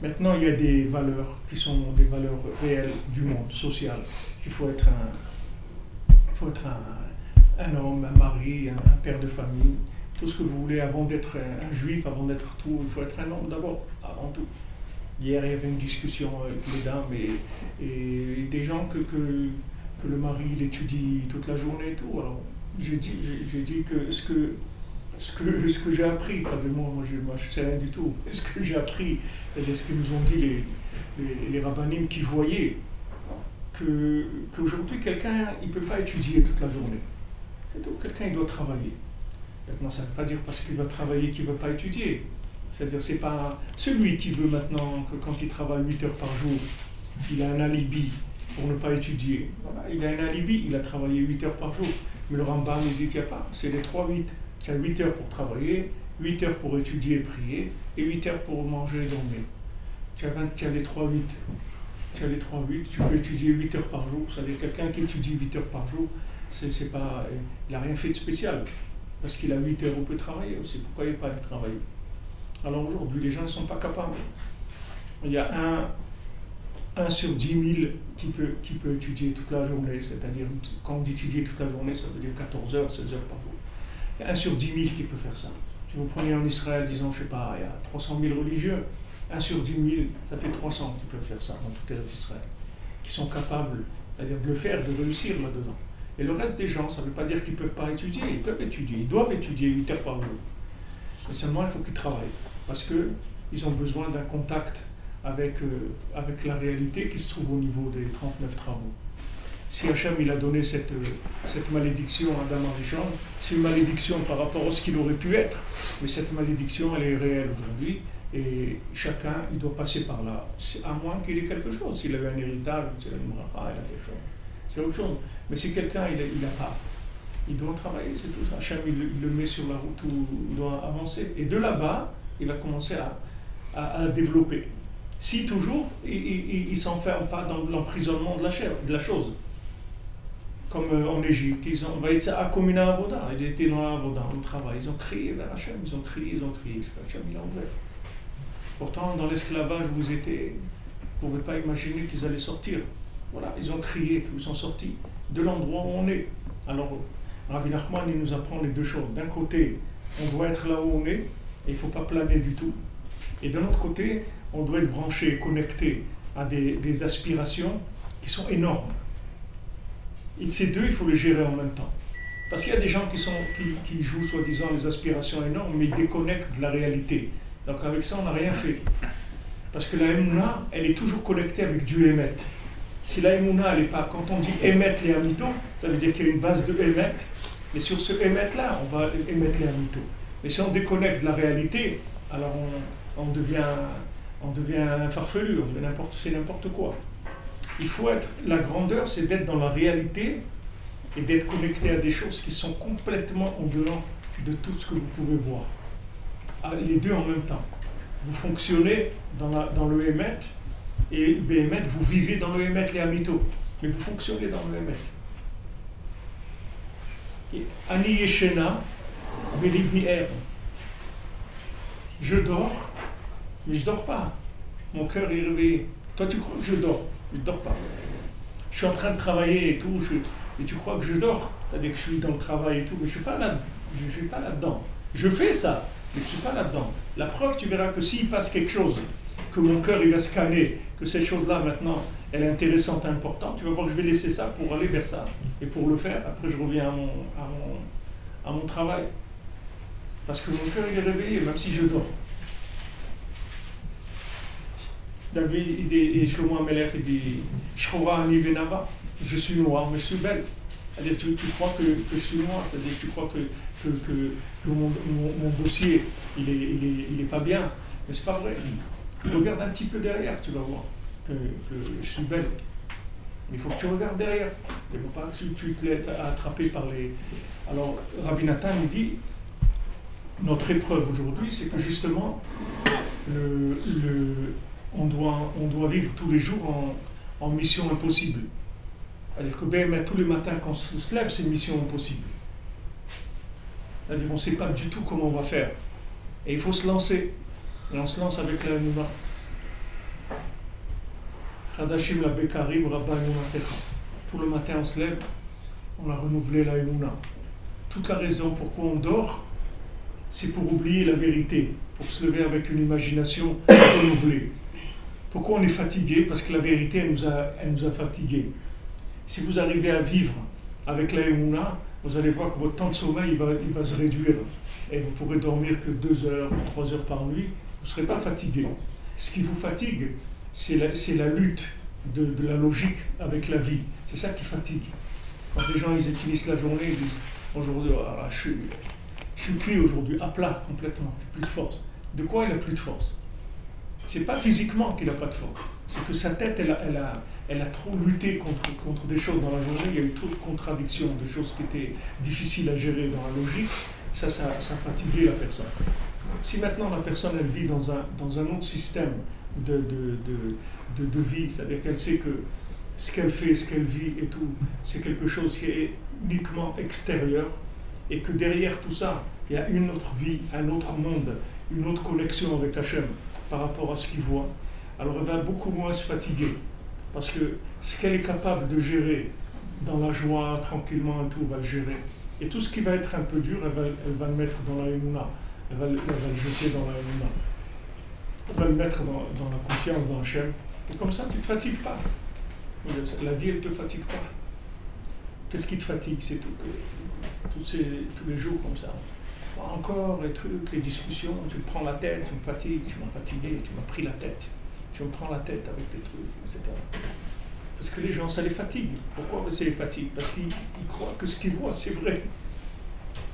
Maintenant, il y a des valeurs qui sont des valeurs réelles du monde, social. Il faut être un homme, un mari, un père de famille, tout ce que vous voulez avant d'être un juif, avant d'être tout. Il faut être un homme d'abord, avant tout. Hier, il y avait une discussion avec les dames et des gens que le mari il étudie toute la journée et tout. Alors, j'ai dit que ce que j'ai appris, pas de moi je sais rien du tout, ce que j'ai appris, c'est-à-dire ce que nous ont dit les rabbinim qui voyaient qu'aujourd'hui quelqu'un il ne peut pas étudier toute la journée. C'est tout, quelqu'un il doit travailler. Maintenant ça ne veut pas dire parce qu'il va travailler qu'il ne va pas étudier. C'est-à-dire c'est pas celui qui veut maintenant que quand il travaille 8 heures par jour, il a un alibi pour ne pas étudier. Voilà, il a un alibi, il a travaillé 8 heures par jour. Mais le Rambam il dit qu'il n'y a pas, c'est les 3-8. Tu as 8 heures pour travailler, 8 heures pour étudier et prier, et 8 heures pour manger et dormir. Tu as les 3-8. Tu as les 3-8, tu peux étudier 8 heures par jour. C'est-à-dire quelqu'un qui étudie 8 heures par jour, c'est pas, il n'a rien fait de spécial. Parce qu'il a 8 heures, on peut travailler aussi. Pourquoi il n'y a pas de travailler? Alors aujourd'hui, les gens ne sont pas capables. Il y a un sur 10 000 qui peut étudier toute la journée. C'est-à-dire, quand on dit étudier toute la journée, ça veut dire 14 heures, 16 heures par jour. Il y a 1 sur 10 000 qui peut faire ça. Si vous prenez en Israël, disons, je ne sais pas, il y a 300 000 religieux, 1 sur 10 000, ça fait 300 qui peuvent faire ça dans toute Israël, qui sont capables, c'est-à-dire de le faire, de réussir là-dedans. Et le reste des gens, ça ne veut pas dire qu'ils ne peuvent pas étudier, ils peuvent étudier, ils doivent étudier 8 heures par jour. Mais seulement, il faut qu'ils travaillent, parce qu'ils ont besoin d'un contact avec la réalité qui se trouve au niveau des 39 travaux. Si Hachem il a donné cette malédiction à Adam Arishon, c'est une malédiction par rapport à ce qu'il aurait pu être, mais cette malédiction elle est réelle aujourd'hui et chacun il doit passer par là, à moins qu'il ait quelque chose, s'il avait un héritage, s'il a une bracha, il a quelque chose, c'est autre chose. Mais si quelqu'un il n'a pas, Il doit travailler, c'est tout ça. Hachem, il le met sur la route où il doit avancer. Et de là-bas, il va commencer à développer. Si toujours, il ne s'enferme pas dans l'emprisonnement de la chose. Comme en Égypte, ils ont été à Komina Avoda, ils étaient dans l'Avoda, dans le travail, ils ont crié vers Hachem, ils ont crié, Hachem il a ouvert. Pourtant, dans l'esclavage où ils étaient, vous ne pouvez pas imaginer qu'ils allaient sortir. Voilà, ils ont crié, ils sont sortis de l'endroit où on est. Alors, Rabbi Nachman, il nous apprend les deux choses. D'un côté, on doit être là où on est, et il ne faut pas planer du tout. Et d'un autre côté, on doit être branché, connecté à des aspirations qui sont énormes. Et ces deux, il faut les gérer en même temps. Parce qu'il y a des gens qui jouent, soi-disant, les aspirations énormes, mais ils déconnectent de la réalité. Donc avec ça, on n'a rien fait. Parce que la Emouna, elle est toujours connectée avec du Emet. Si la Emouna, elle n'est pas... Quand on dit Emet les Amito, ça veut dire qu'il y a une base de Emet. Et sur ce Emet-là, on va émettre les Amito. Mais si on déconnecte de la réalité, alors on devient farfelu, c'est n'importe quoi. Il faut être... La grandeur, c'est d'être dans la réalité et d'être connecté à des choses qui sont complètement en dehors de tout ce que vous pouvez voir. Les deux en même temps. Vous fonctionnez dans le Emet, et Béhémet, vous vivez dans le Emet, les Amito, mais vous fonctionnez dans le Emet. Ani Yeshena, Velibi Er. Je dors, mais je ne dors pas. Mon cœur est réveillé. Toi, tu crois que je dors, je ne dors pas. Je suis en train de travailler et tout, et tu crois que je dors. C'est-à-dire que je suis dans le travail et tout, mais je ne suis pas là-dedans. Je fais ça, mais je ne suis pas là-dedans. La preuve, tu verras que s'il passe quelque chose, que mon cœur il va scanner, que cette chose-là maintenant, elle est intéressante, importante, tu vas voir que je vais laisser ça pour aller vers ça, et pour le faire. Après, je reviens à mon travail. Parce que mon cœur il est réveillé, même si je dors. David et Shlomo Amelech, il dit Shchora ani venava, je suis noir, mais je suis belle. C'est-à-dire tu crois que je suis noir, c'est-à-dire que tu crois que mon dossier il est pas bien, mais c'est pas vrai. Regarde un petit peu derrière, tu vas voir que je suis belle. Mais il faut que tu regardes derrière. Il ne faut pas que tu te laisses attraper par les... Alors Rabbi Nathan il dit notre épreuve aujourd'hui, c'est que justement on doit vivre tous les jours en mission impossible. C'est-à-dire que tous les matins quand on se lève, c'est une mission impossible. C'est-à-dire qu'on ne sait pas du tout comment on va faire. Et il faut se lancer. Et on se lance avec la Emouna. Chadashim la Bekarim Rabba Emunatecha. Tout le matin on se lève, on a renouvelé la Emouna. Toute la raison pourquoi on dort, c'est pour oublier la vérité, pour se lever avec une imagination renouvelée. Pourquoi on est fatigué? Parce que la vérité, elle nous a fatigués. Si vous arrivez à vivre avec la Emouna, vous allez voir que votre temps de sommeil il va se réduire. Et vous pourrez dormir que 2 heures ou 3 heures par nuit. Vous ne serez pas fatigué. Ce qui vous fatigue, c'est la lutte de la logique avec la vie. C'est ça qui fatigue. Quand les gens ils finissent la journée, ils disent aujourd'hui, je suis cuit aujourd'hui, à plat complètement, j'ai plus de force. De quoi il n'a plus de force? C'est pas physiquement qu'il n'a pas de force. C'est que sa tête, elle a trop lutté contre des choses dans la journée. Il y a eu trop de contradictions, de choses qui étaient difficiles à gérer dans la logique. Ça a fatigué la personne. Si maintenant la personne elle vit dans un autre système de vie, c'est-à-dire qu'elle sait que ce qu'elle fait, ce qu'elle vit et tout, c'est quelque chose qui est uniquement extérieur, et que derrière tout ça, il y a une autre vie, un autre monde, une autre connexion avec Hachem par rapport à ce qu'il voit, alors elle va beaucoup moins se fatiguer. Parce que ce qu'elle est capable de gérer dans la joie, tranquillement et tout, elle va le gérer. Et tout ce qui va être un peu dur, elle va le mettre dans la Emouna. Elle va le jeter dans la Emouna. Elle va le mettre dans la confiance dans Hachem. Et comme ça, tu ne te fatigues pas. La vie, elle ne te fatigue pas. Qu'est-ce qui te fatigue? C'est tout. Tous les jours comme ça. Encore les trucs, les discussions, tu me prends la tête, tu me fatigues, tu m'as fatigué, tu m'as pris la tête. Tu me prends la tête avec des trucs, etc. Parce que les gens, ça les fatigue. Pourquoi ça les fatigue? Parce qu'ils croient que ce qu'ils voient, c'est vrai.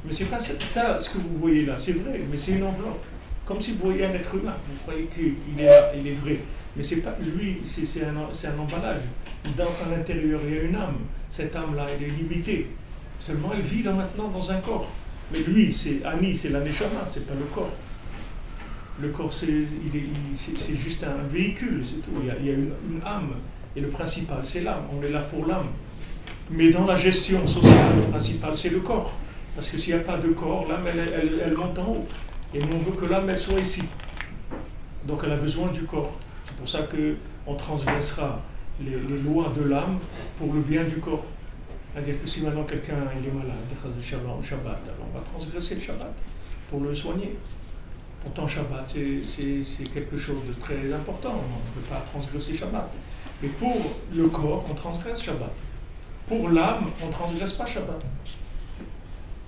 Mais c'est pas ça ce que vous voyez là, c'est vrai, mais c'est une enveloppe. Comme si vous voyez un être humain, vous croyez qu'il est vrai. Mais c'est pas lui, c'est un emballage. À l'intérieur, il y a une âme. Cette âme-là, elle est limitée. Seulement, elle vit maintenant dans un corps. Mais lui, Ani, c'est la Neshama, c'est pas le corps. Le corps, c'est juste un véhicule, c'est tout. Il y a une âme. Et le principal, c'est l'âme. On est là pour l'âme. Mais dans la gestion sociale, le principal, c'est le corps. Parce que s'il n'y a pas de corps, l'âme, elle monte en haut. Et nous, on veut que l'âme, elle soit ici. Donc, elle a besoin du corps. C'est pour ça qu'on transgressera les lois de l'âme pour le bien du corps. C'est-à-dire que si maintenant quelqu'un il est malade, au Shabbat, alors on va transgresser le Shabbat pour le soigner. Pourtant, Shabbat, c'est quelque chose de très important. On ne peut pas transgresser Shabbat. Mais pour le corps, on transgresse Shabbat. Pour l'âme, on ne transgresse pas Shabbat.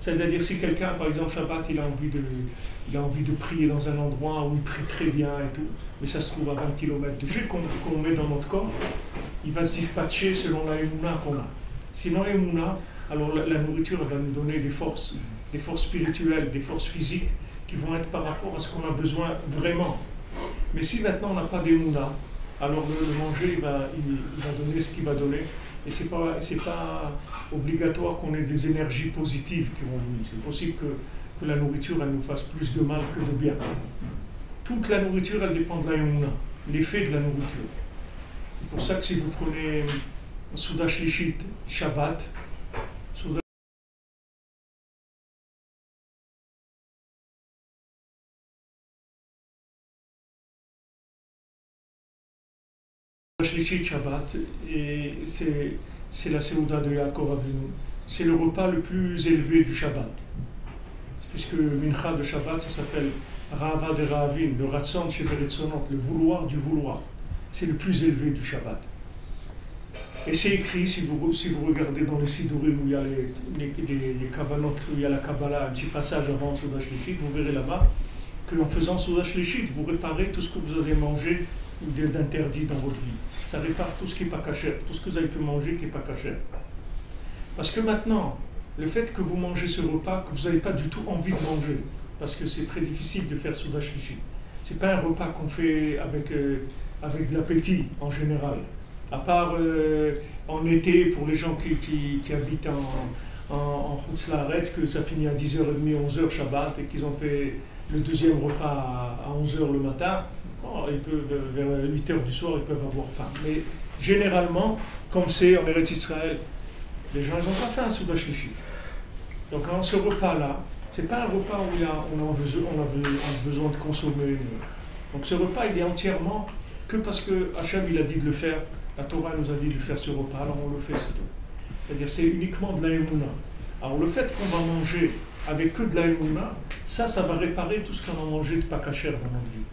C'est-à-dire si quelqu'un, par exemple, Shabbat, il a envie de prier dans un endroit où il prie très bien et tout, mais ça se trouve à 20 km de chez qu'on met dans notre corps, il va se dispatcher selon la émouna qu'on a. Sinon, émouna, alors la nourriture va nous donner des forces spirituelles, des forces physiques qui vont être par rapport à ce qu'on a besoin vraiment. Mais si maintenant on n'a pas d'émouna, alors le manger, il va donner ce qu'il va donner. Et c'est pas obligatoire qu'on ait des énergies positives qui vont venir. C'est possible que la nourriture, elle nous fasse plus de mal que de bien. Toute la nourriture, elle dépend de la émouna, l'effet de la nourriture. C'est pour ça que si vous prenez Souda Shlishit, Shabbat, Souda Shlishit, Shabbat, et c'est la Seuda de Yaakov Avinu. C'est le repas le plus élevé du Shabbat. Puisque le mincha de Shabbat, ça s'appelle Rava de Rahavin, le Ratson Sheberitzonot, le vouloir du vouloir. C'est le plus élevé du Shabbat. Et c'est écrit, si vous regardez dans les Sidurim où il y a les Kabbalot, où il y a la Kabbalah, un petit passage avant Souda Shlishit, vous verrez là-bas qu'en faisant Souda Shlishit, vous réparez tout ce que vous avez mangé d'interdit dans votre vie. Ça répare tout ce qui n'est pas kasher, tout ce que vous avez pu manger qui n'est pas kasher. Parce que maintenant, le fait que vous mangez ce repas, que vous n'avez pas du tout envie de manger, parce que c'est très difficile de faire Souda Shlishit. Ce n'est pas un repas qu'on fait avec de l'appétit en général. À part en été, pour les gens qui habitent en Chutz La'aretz, que ça finit à 10h30, 11h Shabbat, et qu'ils ont fait le deuxième repas à 11h le matin, ils peuvent, vers 8h du soir, ils peuvent avoir faim. Mais généralement, comme c'est en Eretz Israël, les gens n'ont pas fait un Souda Shlishit. Donc dans ce repas-là, ce n'est pas un repas où on a besoin de consommer. Donc ce repas, il est entièrement que parce que Hachem il a dit de le faire, la Torah nous a dit de faire ce repas, alors on le fait, c'est tout. C'est-à-dire c'est uniquement de la émouna. Alors le fait qu'on va manger avec que de la émouna, ça va réparer tout ce qu'on a mangé de pas kasher dans notre vie.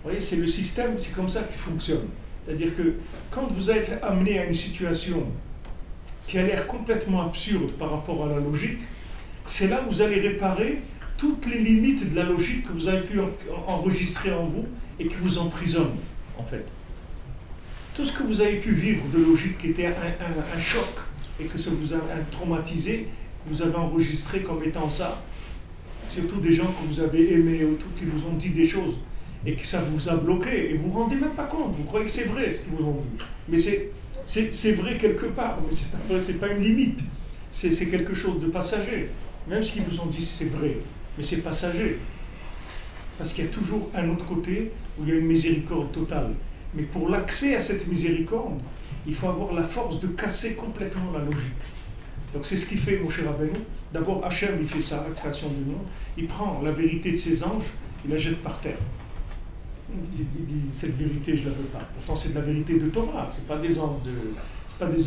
Vous voyez, c'est le système, c'est comme ça qu'il fonctionne. C'est-à-dire que quand vous êtes amené à une situation qui a l'air complètement absurde par rapport à la logique, c'est là où vous allez réparer toutes les limites de la logique que vous avez pu enregistrer en vous et qui vous emprisonnent, en fait. Tout ce que vous avez pu vivre de logique qui était un choc et que ça vous a traumatisé, que vous avez enregistré comme étant ça, surtout des gens que vous avez aimés ou tout, qui vous ont dit des choses et que ça vous a bloqué et vous ne vous rendez même pas compte, vous croyez que c'est vrai ce qu'ils vous ont dit. Mais c'est vrai quelque part, mais c'est pas une limite, c'est quelque chose de passager. Même ce qu'ils vous ont dit c'est vrai, mais c'est passager. Parce qu'il y a toujours un autre côté où il y a une miséricorde totale. Mais pour l'accès à cette miséricorde, il faut avoir la force de casser complètement la logique. Donc c'est ce qu'il fait Moshe Rabbeinu. D'abord Hachem il fait ça, la création du monde. Il prend la vérité de ses anges, il la jette par terre. Il dit cette vérité je ne la veux pas. Pourtant c'est de la vérité de Torah, c'est pas des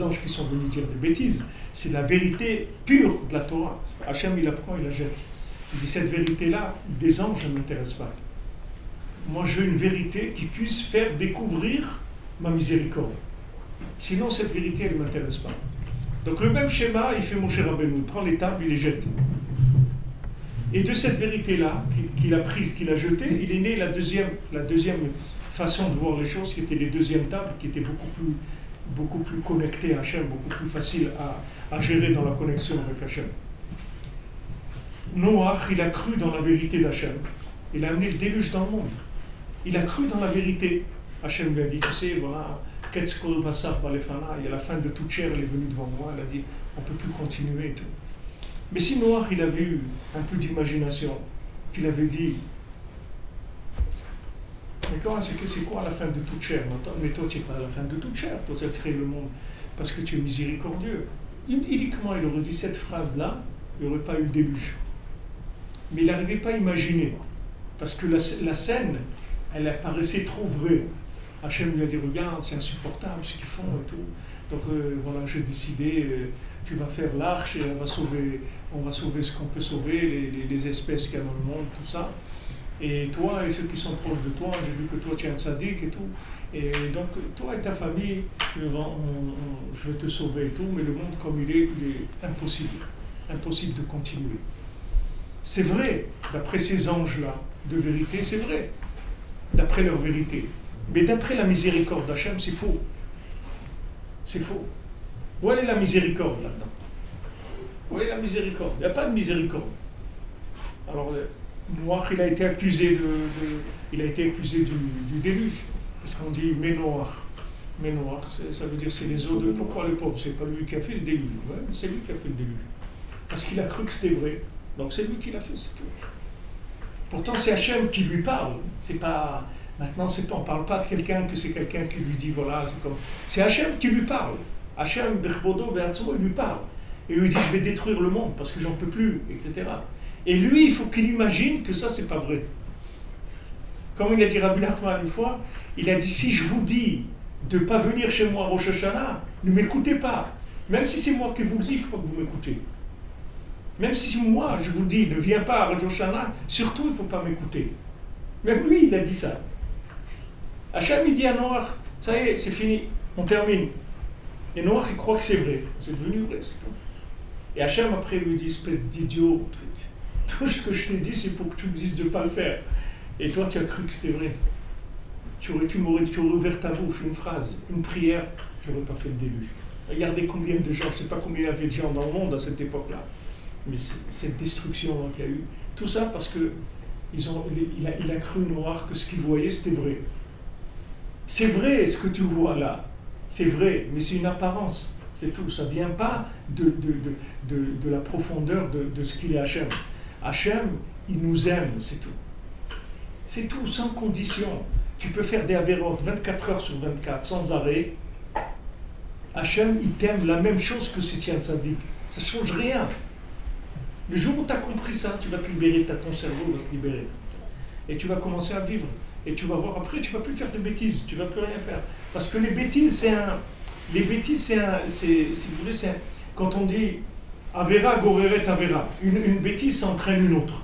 anges qui sont venus dire des bêtises. C'est la vérité pure de la Torah. Hachem il la prend, il la jette. Il dit cette vérité-là, des anges ne m'intéresse pas. Moi je veux une vérité qui puisse faire découvrir ma miséricorde. Sinon cette vérité elle ne m'intéresse pas. Donc le même schéma, il fait Moshe Rabbeinu, il prend les tables, il les jette. Et de cette vérité-là, qu'il a prise, qu'il a jetée, il est né la deuxième façon de voir les choses, qui étaient les deuxièmes tables, qui étaient beaucoup plus connectées à Hachem, beaucoup plus faciles à gérer dans la connexion avec Hachem. Noach, il a cru dans la vérité d'Hachem. Il a amené le déluge dans le monde. Il a cru dans la vérité. Hachem lui a dit, tu sais, voilà, Ketz kol basar balefana, il y a la fin de toute chair, elle est venue devant moi, elle a dit, on ne peut plus continuer et tout. Mais si Noach, il avait eu un peu d'imagination, qu'il avait dit, d'accord, c'est quoi la fin de toute chair? Mais toi, tu n'es pas à la fin de toute chair, toi, tu as créé le monde parce que tu es miséricordieux. Uniquement, il aurait dit cette phrase-là, il n'y aurait pas eu le déluge. Mais il n'arrivait pas à imaginer, parce que la scène, elle apparaissait trop vraie. Hachem lui a dit, regarde, c'est insupportable ce qu'ils font et tout. Donc voilà, j'ai décidé, tu vas faire l'arche et on va sauver ce qu'on peut sauver, les espèces qu'il y a dans le monde, tout ça. Et toi et ceux qui sont proches de toi, j'ai vu que toi tu es un tzaddik et tout. Et donc toi et ta famille, je vais te sauver et tout, mais le monde comme il est impossible. Impossible de continuer. C'est vrai, d'après ces anges-là, de vérité, c'est vrai. D'après leur vérité. Mais d'après la miséricorde d'Hachem, c'est faux. C'est faux. Où est la miséricorde là-dedans? Où est la miséricorde? Il n'y a pas de miséricorde. Alors, Noach, il a été accusé du déluge. Parce qu'on dit Ménoach. Ménoach, ça veut dire c'est les eaux de... Pourquoi le pauvre? C'est pas lui qui a fait le déluge. Ouais, mais c'est lui qui a fait le déluge. Parce qu'il a cru que c'était vrai. Donc c'est lui qui l'a fait, c'est tout. Pourtant, c'est Hachem qui lui parle. C'est pas... Maintenant, on ne parle pas de quelqu'un que c'est quelqu'un qui lui dit, voilà, c'est comme... C'est Hachem qui lui parle. Hachem, Bechvodo, Be'atzmo, il lui parle. Et lui dit, je vais détruire le monde parce que j'en peux plus, etc. Et lui, il faut qu'il imagine que ça, c'est pas vrai. Comme il a dit Rabbi Nachman une fois, il a dit, si je vous dis de ne pas venir chez moi à Rosh Hashanah, ne m'écoutez pas. Même si c'est moi qui vous le dis, il faut pas que vous m'écoutez. Même si moi, je vous dis, ne viens pas à Rosh Hashanah, surtout, il ne faut pas m'écouter. Même lui, il a dit ça. Hachem, il dit à Noach, ça y est, c'est fini, on termine. Et Noach, il croit que c'est vrai. C'est devenu vrai, c'est tout. Et Hachem, après, lui dit, espèce d'idiot, tout ce que je t'ai dit, c'est pour que tu me dises de ne pas le faire. Et toi, tu as cru que c'était vrai. Tu aurais ouvert ta bouche, une phrase, une prière, je n'aurais pas fait le déluge. Regardez combien de gens, je ne sais pas combien il y avait de gens dans le monde à cette époque-là. Mais cette destruction qu'il y a eu, tout ça parce que il a cru Noach que ce qu'il voyait, c'était vrai. C'est vrai ce que tu vois là, c'est vrai, mais c'est une apparence, c'est tout. Ça ne vient pas de la profondeur de ce qu'il est Hachem. Hachem, il nous aime, c'est tout. C'est tout, sans condition. Tu peux faire des avérotes 24 heures sur 24, sans arrêt. Hachem, il t'aime la même chose que si tu es un tzaddik. Ça ne change rien. Le jour où tu as compris ça, tu vas te libérer, ton cerveau va se libérer. Et tu vas commencer à vivre. Et tu vas voir après, tu ne vas plus faire de bêtises, tu ne vas plus rien faire. Parce que les bêtises, si vous voulez, quand on dit Avera, Goreret, Avera, une bêtise, ça entraîne une autre.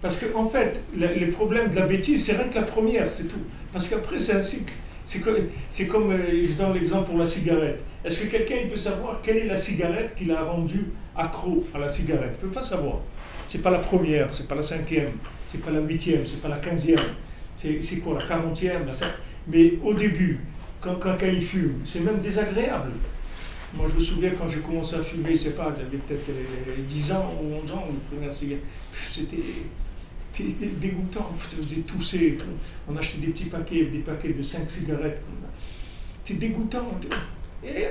Parce qu'en fait, les problèmes de la bêtise, c'est rien que la première, c'est tout. Parce qu'après, c'est un cycle. C'est comme, je donne l'exemple pour la cigarette. Est-ce que quelqu'un il peut savoir quelle est la cigarette qui l'a rendu accro à la cigarette? Il ne peut pas savoir. Ce n'est pas la première, ce n'est pas la 5e, ce n'est pas la 8e, ce n'est pas la 15e. C'est quoi, la 40e, mais au début, quand il fume, c'est même désagréable. Moi, je me souviens quand j'ai commencé à fumer, je ne sais pas, j'avais peut-être 10 ans ou 11 ans, la première cigarette. C'était dégoûtant, on faisait tousser, on achetait des petits paquets, des paquets de 5 cigarettes. C'était dégoûtant. Et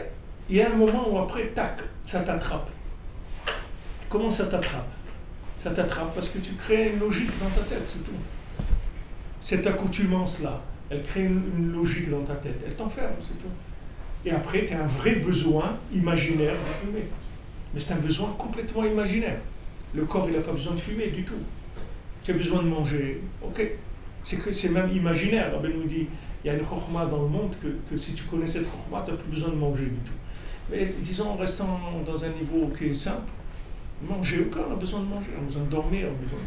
il y a un moment où après, tac, ça t'attrape. Comment ça t'attrape? Ça t'attrape parce que tu crées une logique dans ta tête, c'est tout. Cette accoutumance-là, elle crée une logique dans ta tête, elle t'enferme, c'est tout. Et après, tu as un vrai besoin imaginaire de fumer. Mais c'est un besoin complètement imaginaire. Le corps, il n'a pas besoin de fumer du tout. Tu as besoin de manger, ok. C'est même imaginaire. Rabbi nous dit, il y a une chokhma dans le monde que si tu connais cette chokhma, tu n'as plus besoin de manger du tout. Mais disons, en restant dans un niveau qui est simple, manger, le corps a besoin de manger, on a besoin de dormir, on a besoin de...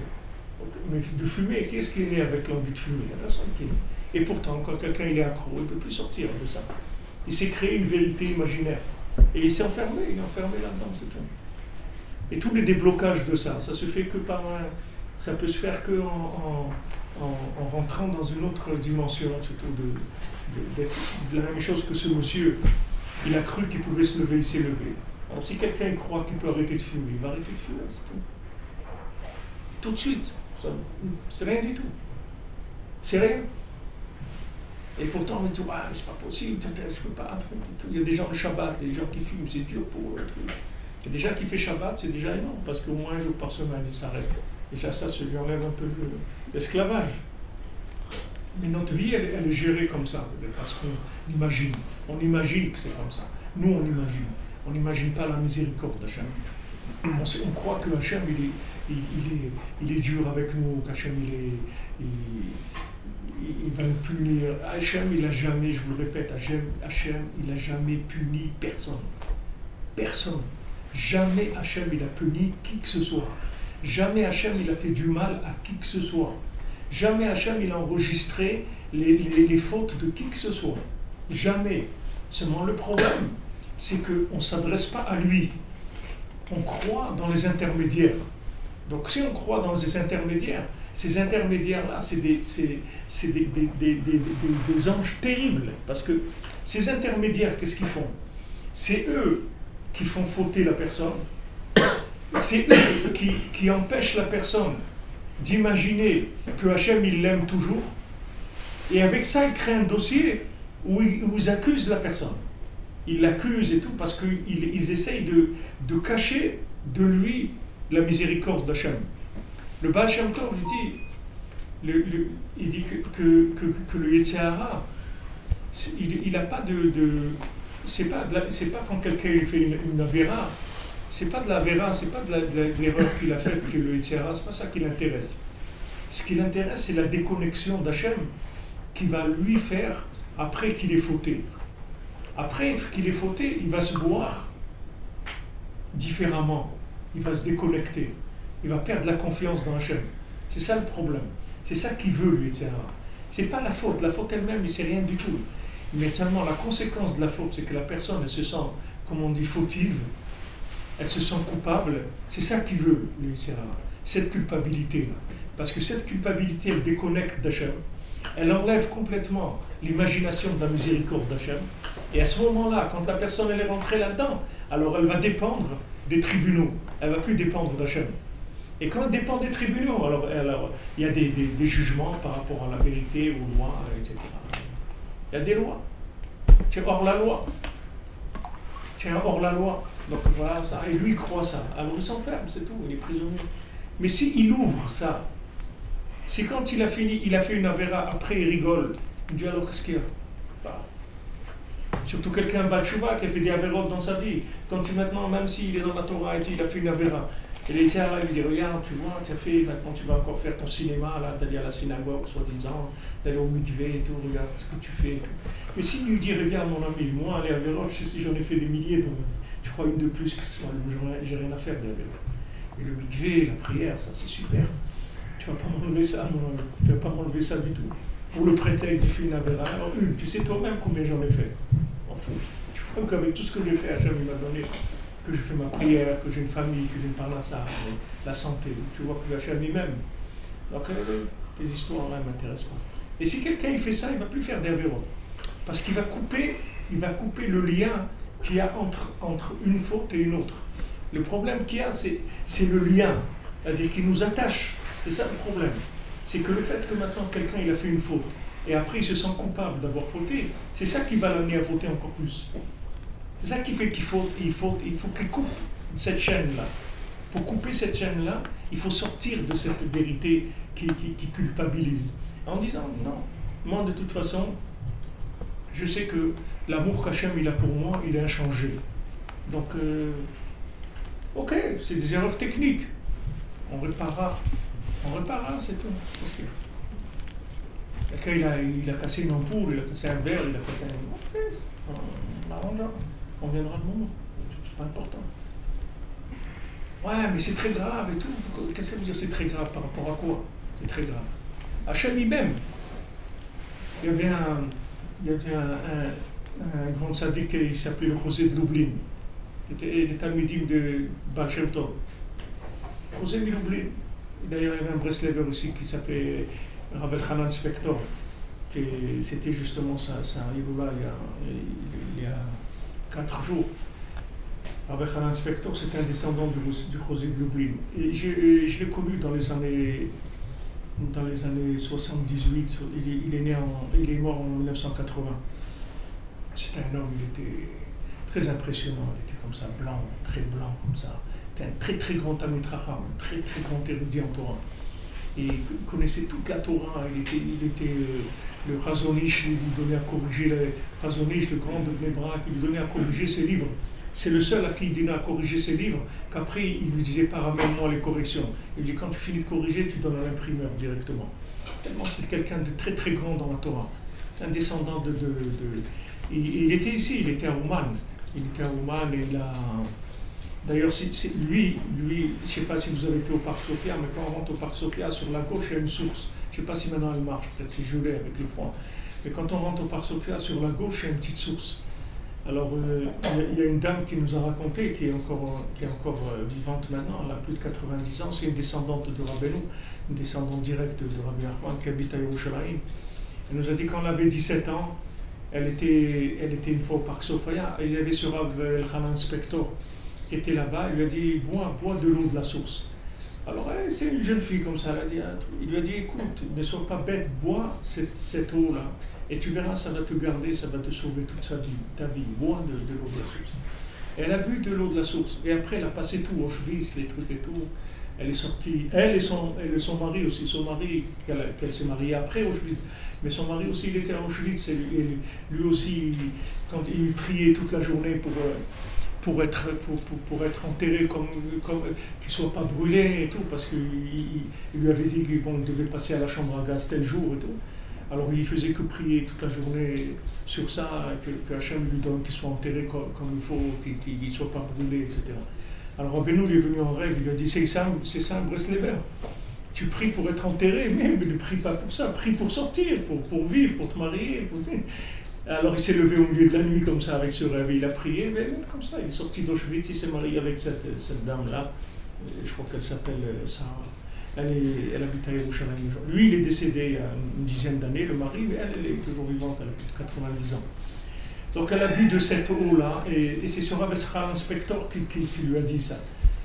Mais de fumer, qu'est-ce qui est né avec l'envie de fumer? Il n'y a personne qui est né. Et pourtant, quand quelqu'un il est accro, il ne peut plus sortir de ça. Il s'est créé une vérité imaginaire. Et il s'est enfermé, il est enfermé là-dedans, c'est tout. Et tous les déblocages de ça, ça se fait que par ça peut se faire que en rentrant dans une autre dimension, c'est tout, d'être de la même chose que ce monsieur. Il a cru qu'il pouvait se lever, il s'est levé. Alors si quelqu'un croit qu'il peut arrêter de fumer, il va arrêter de fumer, c'est tout. Tout de suite. C'est rien du tout. C'est rien. Et pourtant, on dit, ah, mais c'est pas possible, je peux pas. Il y a des gens le Shabbat, des gens qui fument, c'est dur pour eux. Il y a des gens qui font Shabbat, c'est déjà énorme, parce qu'au moins un jour par semaine, ils s'arrêtent. Déjà, ça lui enlève un peu l'esclavage. Mais notre vie, elle est gérée comme ça, c'est-à-dire parce qu'on imagine. On imagine que c'est comme ça. Nous, on imagine. On n'imagine pas la miséricorde d'Hachem. On croit que Hachem, il est dur avec nous, qu'Hachem, il va nous punir. Hachem, il n'a jamais, je vous le répète, Hachem, il n'a jamais puni personne. Personne. Jamais Hachem, il a puni qui que ce soit. Jamais Hachem, il a fait du mal à qui que ce soit. Jamais Hachem, il a enregistré les fautes de qui que ce soit. Jamais. Seulement le problème, c'est qu'on ne s'adresse pas à lui. On croit dans les intermédiaires. Donc si on croit dans les intermédiaires, ces intermédiaires-là, c'est des anges terribles. Parce que ces intermédiaires, qu'est-ce qu'ils font? C'est eux qui font fauter la personne. C'est eux qui empêchent la personne d'imaginer que Hachem, il l'aime toujours. Et avec ça, ils créent un dossier où ils accusent la personne. Ils l'accusent et tout parce qu'ils essayent de cacher de lui la miséricorde d'Hachem. Le Baal Shem Tov, il dit que le Yetzer Hara, il n'a pas c'est pas quand quelqu'un fait une avéra, c'est pas de l'avéra, c'est pas de l'erreur qu'il a faite que le Yetzer Hara, c'est pas ça qui l'intéresse. Ce qui l'intéresse, c'est la déconnexion d'Hachem qui va lui faire après qu'il ait fauté. Après qu'il ait fauté, il va se voir différemment. Il va se déconnecter. Il va perdre la confiance dans Hachem. C'est ça le problème. C'est ça qu'il veut, lui, etc. C'est pas la faute. La faute elle-même, il sait rien du tout. Mais seulement la conséquence de la faute, c'est que la personne, elle se sent, comme on dit, fautive. Elle se sent coupable. C'est ça qu'il veut, lui, etc. Cette culpabilité-là. Parce que cette culpabilité, elle déconnecte d'Hachem. Elle enlève complètement l'imagination de la miséricorde d'Hachem. Et à ce moment-là, quand la personne elle est rentrée là-dedans, alors elle va dépendre des tribunaux. Elle ne va plus dépendre d'Hachem. Et quand elle dépend des tribunaux, alors il y a des jugements par rapport à la vérité, aux lois, etc. Il y a des lois. Tu es hors la loi. Tu es hors la loi. Donc voilà ça. Et lui, il croit ça. Alors il s'enferme, c'est tout. Il est prisonnier. Mais s'il ouvre ça, c'est quand il a fini, il a fait une avéra, après il rigole. Il dit alors qu'est-ce qu'il y a? Surtout quelqu'un Baal Tshuva qui a fait des avérotes dans sa vie. Quand maintenant, même s'il est dans la Torah et il a fait une avéra, et les tiens lui dit regarde, tu vois, tu as fait, maintenant tu vas encore faire ton cinéma, là, d'aller à la synagogue, soi-disant, d'aller au mikvé et tout, regarde ce que tu fais. Et tout. Mais s'il lui dit regarde mon ami, moi les avérotes, je sais si j'en ai fait des milliers, donc tu crois une de plus que j'ai rien à faire des avérotes. Et le mikvé, la prière, ça c'est super. Tu ne vas pas m'enlever ça, mon ami. Tu ne vas pas m'enlever ça du tout. Pour le prétexte du film avéra. Alors tu sais toi-même combien j'en ai fait. En fou. Tu vois qu'avec tout ce que j'ai fait, Hachem m'a donné, que je fais ma prière, que j'ai une famille, que j'ai une parnassa, la santé. Tu vois que Hachem lui-même. Donc tes histoires-là ne m'intéressent pas. Et si quelqu'un il fait ça, il ne va plus faire des avérotes. Parce qu'il va couper le lien qu'il y a entre une faute et une autre. Le problème qu'il y a, c'est le lien. C'est-à-dire qu'il nous attache. C'est ça le problème. C'est que le fait que maintenant quelqu'un il a fait une faute et après il se sent coupable d'avoir fauté, c'est ça qui va l'amener à fauter encore plus. C'est ça qui fait qu'il faut qu'il coupe cette chaîne-là. Pour couper cette chaîne-là, il faut sortir de cette vérité qui culpabilise. En disant non, moi de toute façon, je sais que l'amour qu'Hachem il a pour moi, il est inchangé. Donc, ok, c'est des erreurs techniques. On réparera, c'est tout. Quelqu'un il a cassé une ampoule, il a cassé un verre, il a cassé un... On arrangera, on viendra le moment, c'est pas important. Ouais, mais c'est très grave et tout. Qu'est-ce que ça veut dire c'est très grave par rapport à quoi? C'est très grave. Hachem lui-même, il y avait un grand sadique qui s'appelait le José de Lublin. Il était le talmidim de Baal Shem Tov. José de Lublin. D'ailleurs, il y avait un Breslever aussi qui s'appelait Rabbi Hanan Spector. C'était justement ça Iloula il y a 4 jours. Rabbi Hanan Spector, c'était un descendant du José de Lublin. Et je l'ai connu dans les années dans les années 78. Il est mort en 1980. C'était un homme, il était très impressionnant, il était comme ça, blanc, très blanc comme ça. C'était un très très grand Talmid Chacham, un très très grand érudit en Torah. Et il connaissait toute la Torah, il était le Chazon Ish, il lui donnait à corriger, le Chazon Ish, le grand de Bnei Brak, il lui donnait à corriger ses livres. C'est le seul à qui il donnait à corriger ses livres, qu'après il lui disait pas ramène-moi les corrections. Il lui dit quand tu finis de corriger, tu donnes à l'imprimeur directement. Tellement c'était quelqu'un de très très grand dans la Torah, un descendant il était ici, il était à Ouman. Il était à Ouman et là. D'ailleurs, lui, je ne sais pas si vous avez été au Parc Sophia, mais quand on rentre au Parc Sophia, sur la gauche, il y a une source. Je ne sais pas si maintenant elle marche, peut-être c'est gelé avec le froid. Mais quand on rentre au Parc Sophia, sur la gauche, il y a une petite source. Alors, il y a une dame qui nous a raconté, qui est encore vivante maintenant, elle a plus de 90 ans, c'est une descendante de Rabbeinu, une descendante directe de Rabbi Nachman, qui habite à Yerushalayim. Elle nous a dit quand elle avait 17 ans, elle était une fois au Parc Sophia, et il y avait ce Rav Elchanan Spector qui était là-bas, il lui a dit bois de l'eau de la source. Alors c'est une jeune fille comme ça, elle a dit un truc. Il lui a dit écoute, ne sois pas bête, bois cette eau-là, et tu verras, ça va te garder, ça va te sauver toute ta vie, bois de l'eau de la source. Et elle a bu de l'eau de la source, et après elle a passé tout, Auschwitz, les trucs et tout. Elle est sortie, elle et son mari aussi, son mari qu'elle s'est mariée après Auschwitz, mais son mari aussi il était à Auschwitz, et lui aussi, quand il priait toute la journée pour être enterré qu'il ne soit pas brûlé et tout, parce qu'il lui avait dit qu'il devait passer à la chambre à gaz tel jour et tout. Alors il faisait que prier toute la journée sur ça, que Hachem lui donne qu'il soit enterré comme il faut, qu'il ne soit pas brûlé, etc. Alors Rabbeinu lui est venu en rêve, il lui a dit c'est ça un Breslever. Tu pries pour être enterré, mais ne prie pas pour ça, prie pour sortir, pour vivre, pour te marier. Alors il s'est levé au milieu de la nuit comme ça avec ce rêve, il a prié, mais comme ça, il est sorti d'Auschwitz, il s'est marié avec cette dame-là, je crois qu'elle s'appelle Sarah. Elle habite à Yerushalayim. Lui, il est décédé il y a une dizaine d'années, le mari, mais elle est toujours vivante, elle a plus de 90 ans. Donc elle a bu de cette eau-là, et c'est ce Rav Elchanan Spector qui lui a dit ça.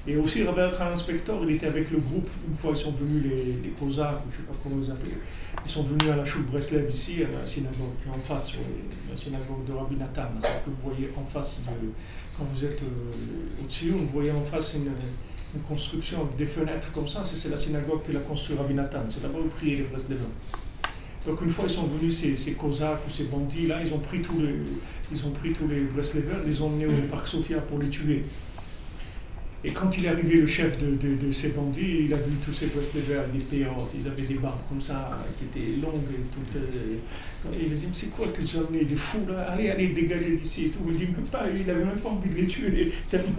Et aussi Rav Elchanan Spector, il était avec le groupe, une fois ils sont venus les Cosaques, je ne sais pas comment ils appelaient, ils sont venus à la Choule Breslev ici, à la synagogue, en face, la synagogue de Rabbi Nathan, celle que vous voyez en face, quand vous êtes au-dessus, vous voyez en face une construction avec des fenêtres comme ça, c'est la synagogue qu'il a construit Rabbi Nathan, c'est là-bas où priaient les Breslevins. Donc une fois ils sont venus ces Cosaques ou ces bandits là, ils ont pris tous les Breslevins, ils les ont emmenés au Parc Sophia pour les tuer. Et quand il est arrivé le chef de ces bandits, il a vu tous ces Breslevins avec des péotes, ils avaient des barbes comme ça qui étaient longues et toutes. Il a dit mais c'est quoi que tu as amené des fous là, allez dégagez d'ici et tout. Il dit même pas, il n'avait même pas envie de les tuer tellement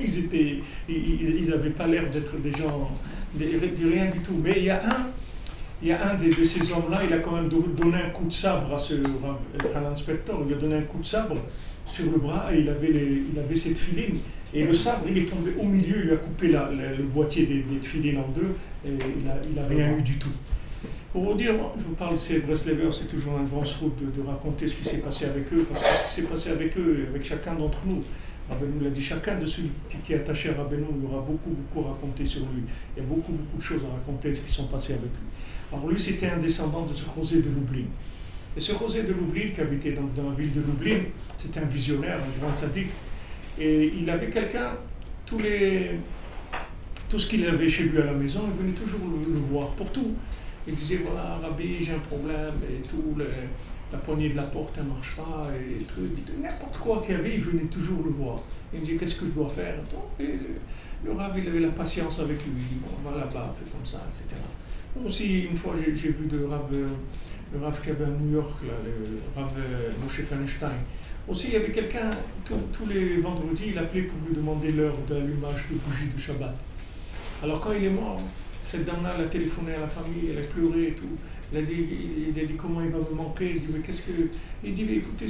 ils n'avaient pas l'air d'être des gens de rien du tout. Mais il y a un de ces hommes-là, il a quand même donné un coup de sabre à ce Elchanan Spector, il lui a donné un coup de sabre sur le bras et il avait cette filine. Et le sabre, il est tombé au milieu, il lui a coupé le boîtier des tefilines en deux et il n'a rien eu du tout. Pour vous dire, je vous parle de ces Breslevers, c'est toujours un grand route de raconter ce qui s'est passé avec eux, parce que ce qui s'est passé avec eux, avec chacun d'entre nous, Rabbeinu l'a dit, chacun de ceux qui est attaché à Rabbeinu, il y aura beaucoup à raconter sur lui. Il y a beaucoup de choses à raconter, ce qui sont passés avec lui. Alors lui, c'était un descendant de ce José de Lublin. Et ce José de Lublin, qui habitait donc dans la ville de Lublin, c'était un visionnaire, un grand tzaddik. Et il avait quelqu'un, tout ce qu'il avait chez lui à la maison, il venait toujours le voir pour tout. Il disait, voilà, Rabbi, j'ai un problème, et tout, la poignée de la porte, elle ne marche pas, et n'importe quoi qu'il y avait, il venait toujours le voir. Il me disait, qu'est-ce que je dois faire? Et le Rav, il avait la patience avec lui, il dit, bon, va là-bas, fais comme ça, etc. Aussi, une fois, j'ai vu le Rav qui avait à New York, là, le Rav Moshe Feinstein. Aussi, il y avait quelqu'un, tous les vendredis, il appelait pour lui demander l'heure de l'allumage de bougies de Shabbat. Alors quand il est mort, cette dame-là, elle a téléphoné à la famille, elle a pleuré et tout. Il a dit comment il va me manquer. Il dit mais qu'est-ce que... Il dit mais écoutez,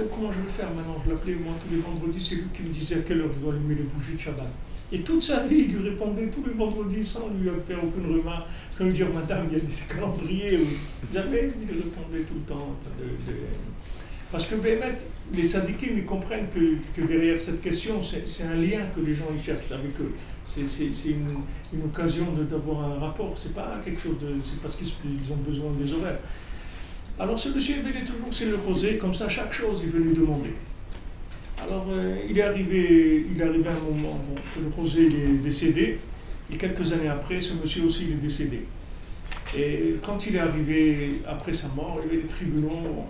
comment je vais faire maintenant? Je l'appelais moi tous les vendredis, c'est lui qui me disait à quelle heure je dois allumer les bougies de Shabbat. Et toute sa vie, il lui répondait tous les vendredis sans lui faire aucune remarque. Comme dire, madame, il y a des calendriers. Jamais il répondait tout le temps. Parce que Bémet, les tzadikim, ils comprennent que derrière cette question, c'est un lien que les gens ils cherchent avec eux. C'est une occasion d'avoir un rapport. C'est pas quelque chose de. C'est parce qu'ils ont besoin des horaires. Alors ce monsieur, il venait toujours chez le rosé, comme ça, chaque chose, il venait demander. Alors il est arrivé à un moment que le rosé il est décédé, et quelques années après, ce monsieur aussi il est décédé. Et quand il est arrivé après sa mort, il y avait des tribunaux.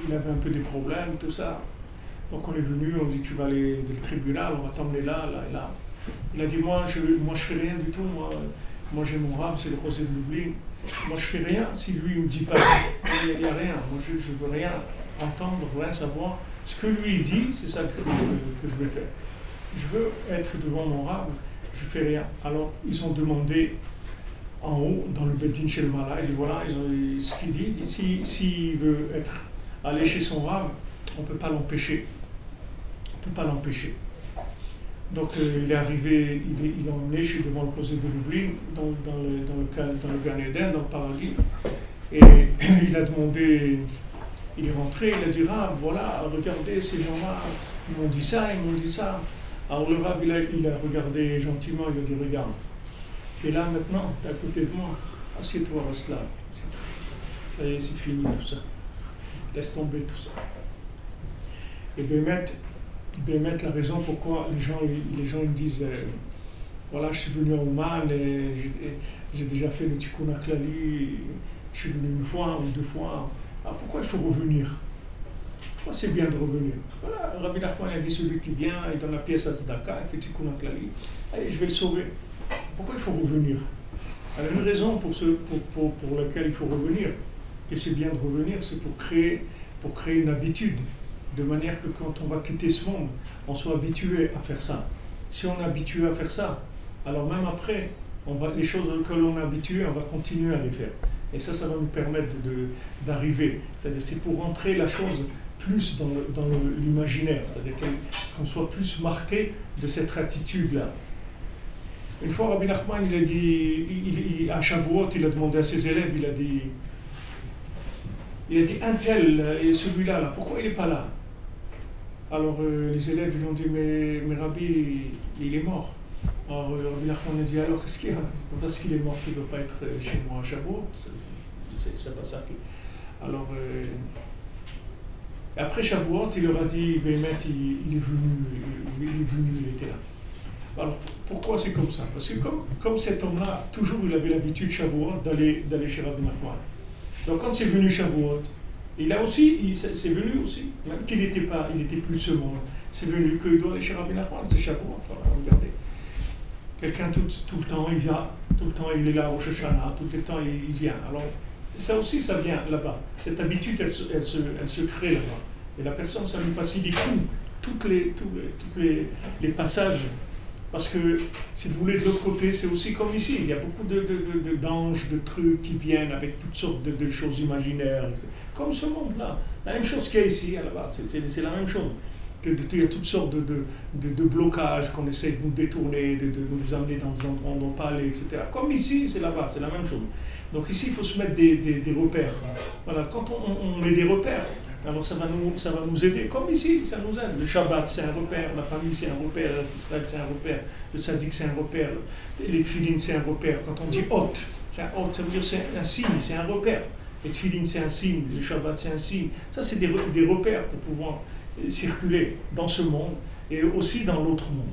Il avait un peu des problèmes, tout ça. Donc on est venu, on dit tu vas aller dans le tribunal, on va t'emmener là, là et là. Il a dit moi je fais rien du tout, moi j'ai mon rab, c'est le Rosé de Lublin. Moi je fais rien si lui ne me dit pas, il n'y a rien. Moi je veux rien entendre, rien savoir. Ce que lui il dit, c'est ça que je vais faire. Je veux être devant mon rab, je fais rien. Alors ils ont demandé en haut, dans le Beddin chez le Mala, il dit voilà, ce qu'il dit, s'il veut aller chez son rab, on ne peut pas l'empêcher. On ne peut pas l'empêcher. Donc il est arrivé, il a emmené, je suis devant le Rosé de Lublin, dans le Gan Eden, dans le paradis. Et il a demandé, il est rentré, il a dit Rab, voilà, regardez ces gens-là, ils m'ont dit ça, ils m'ont dit ça. Alors le Rab, il a regardé gentiment, il a dit regarde, tu es là maintenant, tu es à côté de moi, assieds-toi, reste là. Ça y est, c'est fini tout ça. Laisse tomber tout ça. Et Bémet, la raison pourquoi les gens ils disent voilà, je suis venu à Ouman et j'ai déjà fait le Tikkun HaKlali, je suis venu une fois ou deux fois. Alors pourquoi il faut revenir? Pourquoi c'est bien de revenir? Voilà, Rabbi Nachman a dit celui qui vient, il donne la pièce à Tzedaka, il fait Tikkun HaKlali, allez, je vais le sauver. Pourquoi il faut revenir? Alors une raison pour laquelle il faut revenir, que c'est bien de revenir, c'est pour créer une habitude, de manière que quand on va quitter ce monde, on soit habitué à faire ça. Si on est habitué à faire ça, alors même après, les choses auxquelles on est habitué, on va continuer à les faire. Et ça va nous permettre d'arriver. C'est-à-dire c'est pour rentrer la chose plus dans l'imaginaire, c'est-à-dire qu'on soit plus marqué de cette attitude-là. Une fois, Rabbi Nachman, il a dit, à Shavuot, il a demandé à ses élèves, il a dit un tel, et celui-là, là, pourquoi il n'est pas là? Alors les élèves lui ont dit, mais Rabbi, il est mort. Alors Rabbi Nachman a dit, alors qu'est-ce qu'il y a? Parce qu'il est mort, qu'il ne doit pas être chez moi à Shavuot. C'est pas ça. Alors, après Shavuot, il leur a dit, Bémet, il est venu, il était là. Alors pourquoi c'est comme ça? Parce que comme cet homme-là, toujours il avait l'habitude Shavuot d'aller chez Rabbi Nachman. Donc quand c'est venu Shavuot, c'est venu aussi, même qu'il n'était plus de ce monde, c'est venu qu'il doit aller chez Rabbi Nachman, c'est Shavuot, voilà, regardez. Quelqu'un tout le temps il vient, tout le temps il est là au Shoshana, tout le temps il vient. Alors ça aussi ça vient là-bas. Cette habitude elle se crée là-bas. Et la personne ça lui facilite tous les passages. Parce que, si vous voulez, de l'autre côté, c'est aussi comme ici. Il y a beaucoup d'anges, de trucs qui viennent avec toutes sortes de choses imaginaires. Comme ce monde-là. La même chose qu'il y a ici, là-bas. C'est la même chose. Il y a toutes sortes de blocages qu'on essaie de nous détourner, de nous amener dans des endroits où on ne doit pas aller, etc. Comme ici, c'est là-bas, c'est la même chose. Donc ici, il faut se mettre des repères. Voilà, quand on met des repères, alors ça va nous aider. Comme ici, ça nous aide. Le Shabbat, c'est un repère. La famille, c'est un repère. L'Israël, c'est un repère. Le Tzadik, c'est un repère. Les Tfilin, c'est un repère. Quand on dit hôte, ça veut dire c'est un signe, c'est un repère. Les Tfilin, c'est un signe. Le Shabbat, c'est un signe. Ça, c'est des repères pour pouvoir circuler dans ce monde et aussi dans l'autre monde.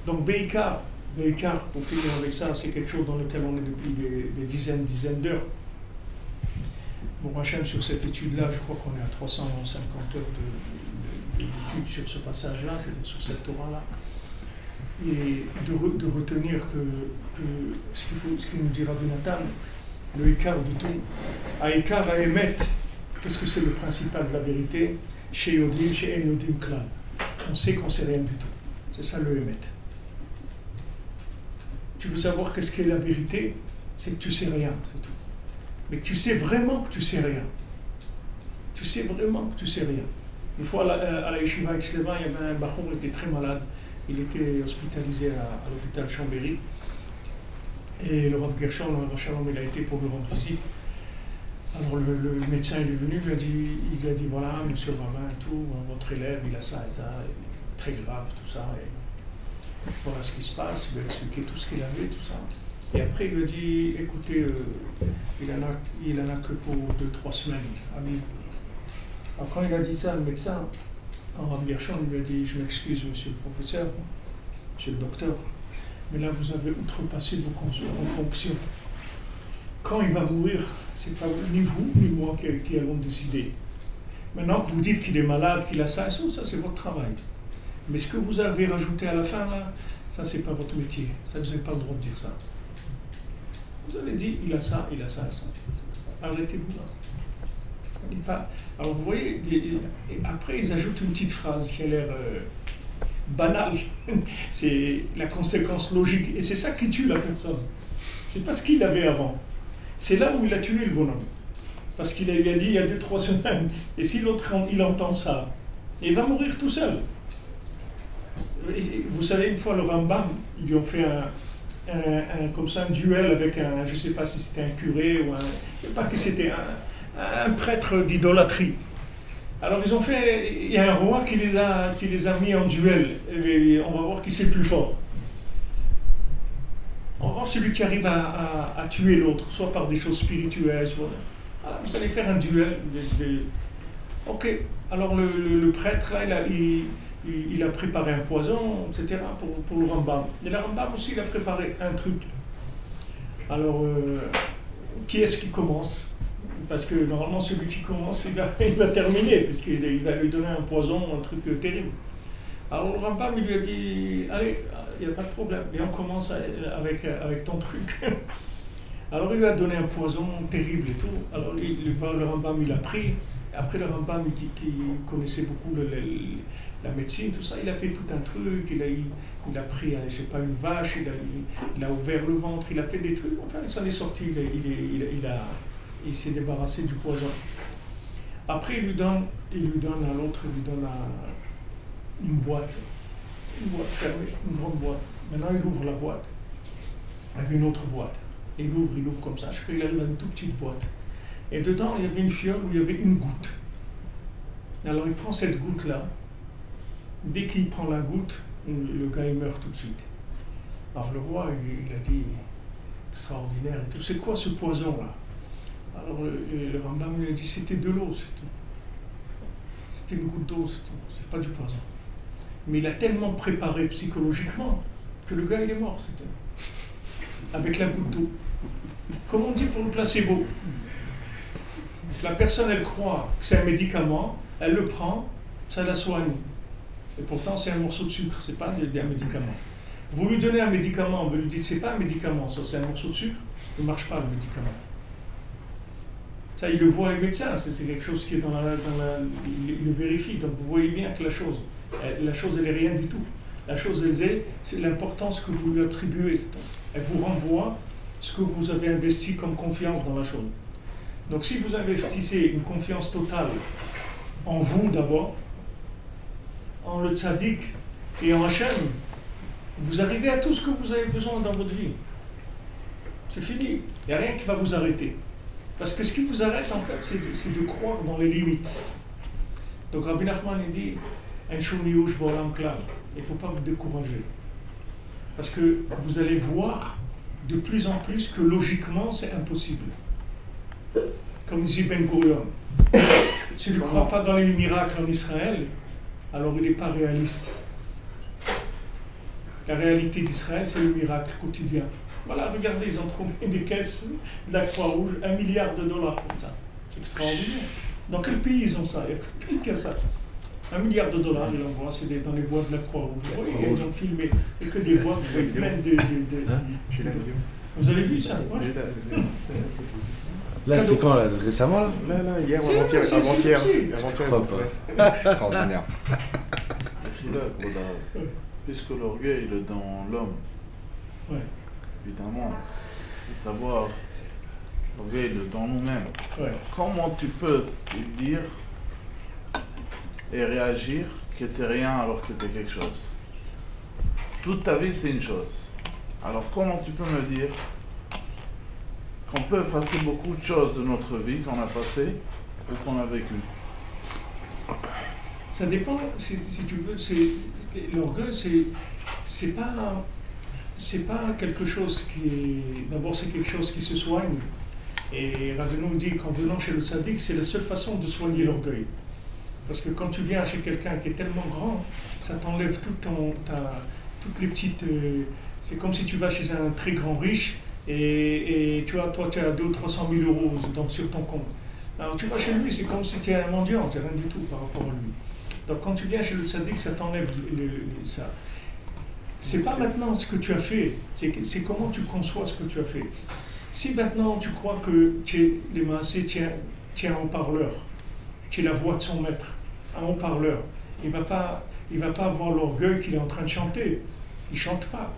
Donc, Beikar, pour finir avec ça, c'est quelque chose dans lequel on est depuis des dizaines d'heures. Bon, Hachem, sur cette étude-là, je crois qu'on est à 350 heures d'études sur ce passage-là, c'est-à-dire sur cette Torah-là. Et de retenir que ce qu'il nous dit Rabbi Nathan, le écart du tout, à écart à émettre, qu'est-ce que c'est le principal de la vérité? Chez Yodim, chez En Yodim Klal. On sait qu'on ne sait rien du tout. C'est ça le émettre. Tu veux savoir qu'est-ce qu'est la vérité? C'est que tu sais rien, c'est tout. Mais tu sais vraiment que tu sais rien. Tu sais vraiment que tu sais rien. Une fois à la Yeshiva Exleva, il y avait un Bachour qui était très malade. Il était hospitalisé à l'hôpital Chambéry. Et le Rav Gershon, il a été pour lui rendre visite. Alors le médecin il est venu, il a dit voilà, monsieur Vavin, tout, votre élève, il a ça et ça, et très grave, tout ça. Et voilà ce qui se passe, il lui a expliqué tout ce qu'il avait, tout ça. Et après, il lui a dit, écoutez, il en a que pour 2-3 semaines à vivre. Alors quand il a dit ça, le médecin, quand Rav Gershon lui a dit, je m'excuse, monsieur le professeur, monsieur le docteur, mais là, vous avez outrepassé vos fonctions. Quand il va mourir, c'est pas ni vous, ni moi qui allons décider. Maintenant que vous dites qu'il est malade, qu'il a ça et ça c'est votre travail. Mais ce que vous avez rajouté à la fin, là, ça, c'est pas votre métier. Ça, vous n'avez pas le droit de dire ça. Vous avez dit, il a ça et ça. Arrêtez-vous là. Alors, vous voyez, et après, ils ajoutent une petite phrase qui a l'air banale. C'est la conséquence logique. Et c'est ça qui tue la personne. C'est pas ce qu'il avait avant. C'est là où il a tué le bonhomme. Parce qu'il lui a dit il y a 2-3 semaines. Et si l'autre, il entend ça, il va mourir tout seul. Et vous savez, une fois, le Rambam, ils lui ont fait comme ça, un duel avec je ne sais pas si c'était un curé ou je ne sais pas que c'était un prêtre d'idolâtrie. Alors ils ont fait, il y a un roi qui les a mis en duel. Et on va voir qui c'est le plus fort. On va voir celui qui arrive à tuer l'autre, soit par des choses spirituelles, soit... Alors, vous allez faire un duel. Ok, alors le prêtre, là, il a préparé un poison, etc., pour le Rambam. Et le Rambam aussi, il a préparé un truc. Alors, qui est-ce qui commence? Parce que normalement, celui qui commence, il va terminer, puisqu'il va lui donner un poison, un truc terrible. Alors, le Rambam, il lui a dit, allez, il n'y a pas de problème, et on commence avec ton truc. Alors, il lui a donné un poison terrible et tout. Alors, le Rambam, il a pris. Après, le Rambam, qui connaissait beaucoup la médecine, tout ça, il a fait tout un truc. Il a pris, je ne sais pas, une vache, il a ouvert le ventre, il a fait des trucs. Enfin, il s'en est sorti, il s'est débarrassé du poison. Après, il lui donne à l'autre, une boîte fermée, une grande boîte. Maintenant, il ouvre la boîte avec une autre boîte. Il ouvre comme ça. Je crois qu'il arrive à une toute petite boîte. Et dedans, il y avait une fiole où il y avait une goutte. Alors, il prend cette goutte-là. Dès qu'il prend la goutte, le gars, il meurt tout de suite. Alors, le roi, il a dit, extraordinaire et tout. C'est quoi ce poison-là? Alors, le Rambam lui a dit, c'était de l'eau, c'est tout. C'était une goutte d'eau, c'est tout. C'est pas du poison. Mais il a tellement préparé psychologiquement que le gars, il est mort, c'est tout. Avec la goutte d'eau. Comme on dit pour le placebo. La personne, elle croit que c'est un médicament, elle le prend, ça la soigne. Et pourtant, c'est un morceau de sucre, c'est pas un médicament. Vous lui donnez un médicament, vous lui dites, c'est pas un médicament, ça c'est un morceau de sucre, il ne marche pas le médicament. Ça, il le voit les médecins, c'est quelque chose qui est il le vérifie. Donc vous voyez bien que la chose, elle est rien du tout. La chose, c'est l'importance que vous lui attribuez. Elle vous renvoie ce que vous avez investi comme confiance dans la chose. Donc si vous investissez une confiance totale en vous d'abord, en le tzaddik et en Hachem, vous arrivez à tout ce que vous avez besoin dans votre vie. C'est fini. Il n'y a rien qui va vous arrêter. Parce que ce qui vous arrête, en fait, c'est de croire dans les limites. Donc Rabbi Nachman, il dit, il ne faut pas vous décourager. Parce que vous allez voir de plus en plus que logiquement, c'est impossible. Comme dit Ben Gurion, s'il ne croit pas dans les miracles en Israël, alors il n'est pas réaliste. La réalité d'Israël, c'est le miracle quotidien. Voilà, regardez, ils ont trouvé des caisses de la Croix-Rouge, $1 milliard comme ça. C'est extraordinaire. Dans quel pays ils ont ça? Il y a quel pays qui a ça? $1 milliard, ils l'envoient, c'est dans les boîtes de la Croix-Rouge. Oui, ils ont filmé. C'est que des boîtes pleines de... J'ai la vidéo. Vous avez vu ça? Ouais. Là, c'est quand, là? Récemment, là? Là, hier, avant-hier. Extraordinaire. Puisque l'orgueil il est dans l'homme, ouais. Évidemment, c'est savoir, l'orgueil il est dans nous-mêmes. Ouais. Comment tu peux te dire et réagir que tu n'es rien alors que tu es quelque chose? Toute ta vie, c'est une chose. Alors comment tu peux me dire qu'on peut effacer beaucoup de choses de notre vie qu'on a passées ou qu'on a vécues. Ça dépend, si tu veux, l'orgueil, c'est pas quelque chose qui est... D'abord, c'est quelque chose qui se soigne. Et Rabbeinu dit qu'en venant chez le tzaddik, c'est la seule façon de soigner l'orgueil. Parce que quand tu viens chez quelqu'un qui est tellement grand, ça t'enlève toutes les petites... c'est comme si tu vas chez un très grand riche et toi, tu as 200 ou 300 000 euros sur ton compte. Alors tu vas chez lui, c'est comme si tu es un mendiant, tu n'as rien du tout par rapport à lui. Donc quand tu viens chez le tzaddik, ça t'enlève ça. C'est pas maintenant ce que tu as fait, c'est comment tu conçois ce que tu as fait. Si maintenant tu crois que tu es les massés, tu es un haut-parleur, tu es la voix de son maître, un haut-parleur, il va pas avoir l'orgueil qu'il est en train de chanter. Il chante pas.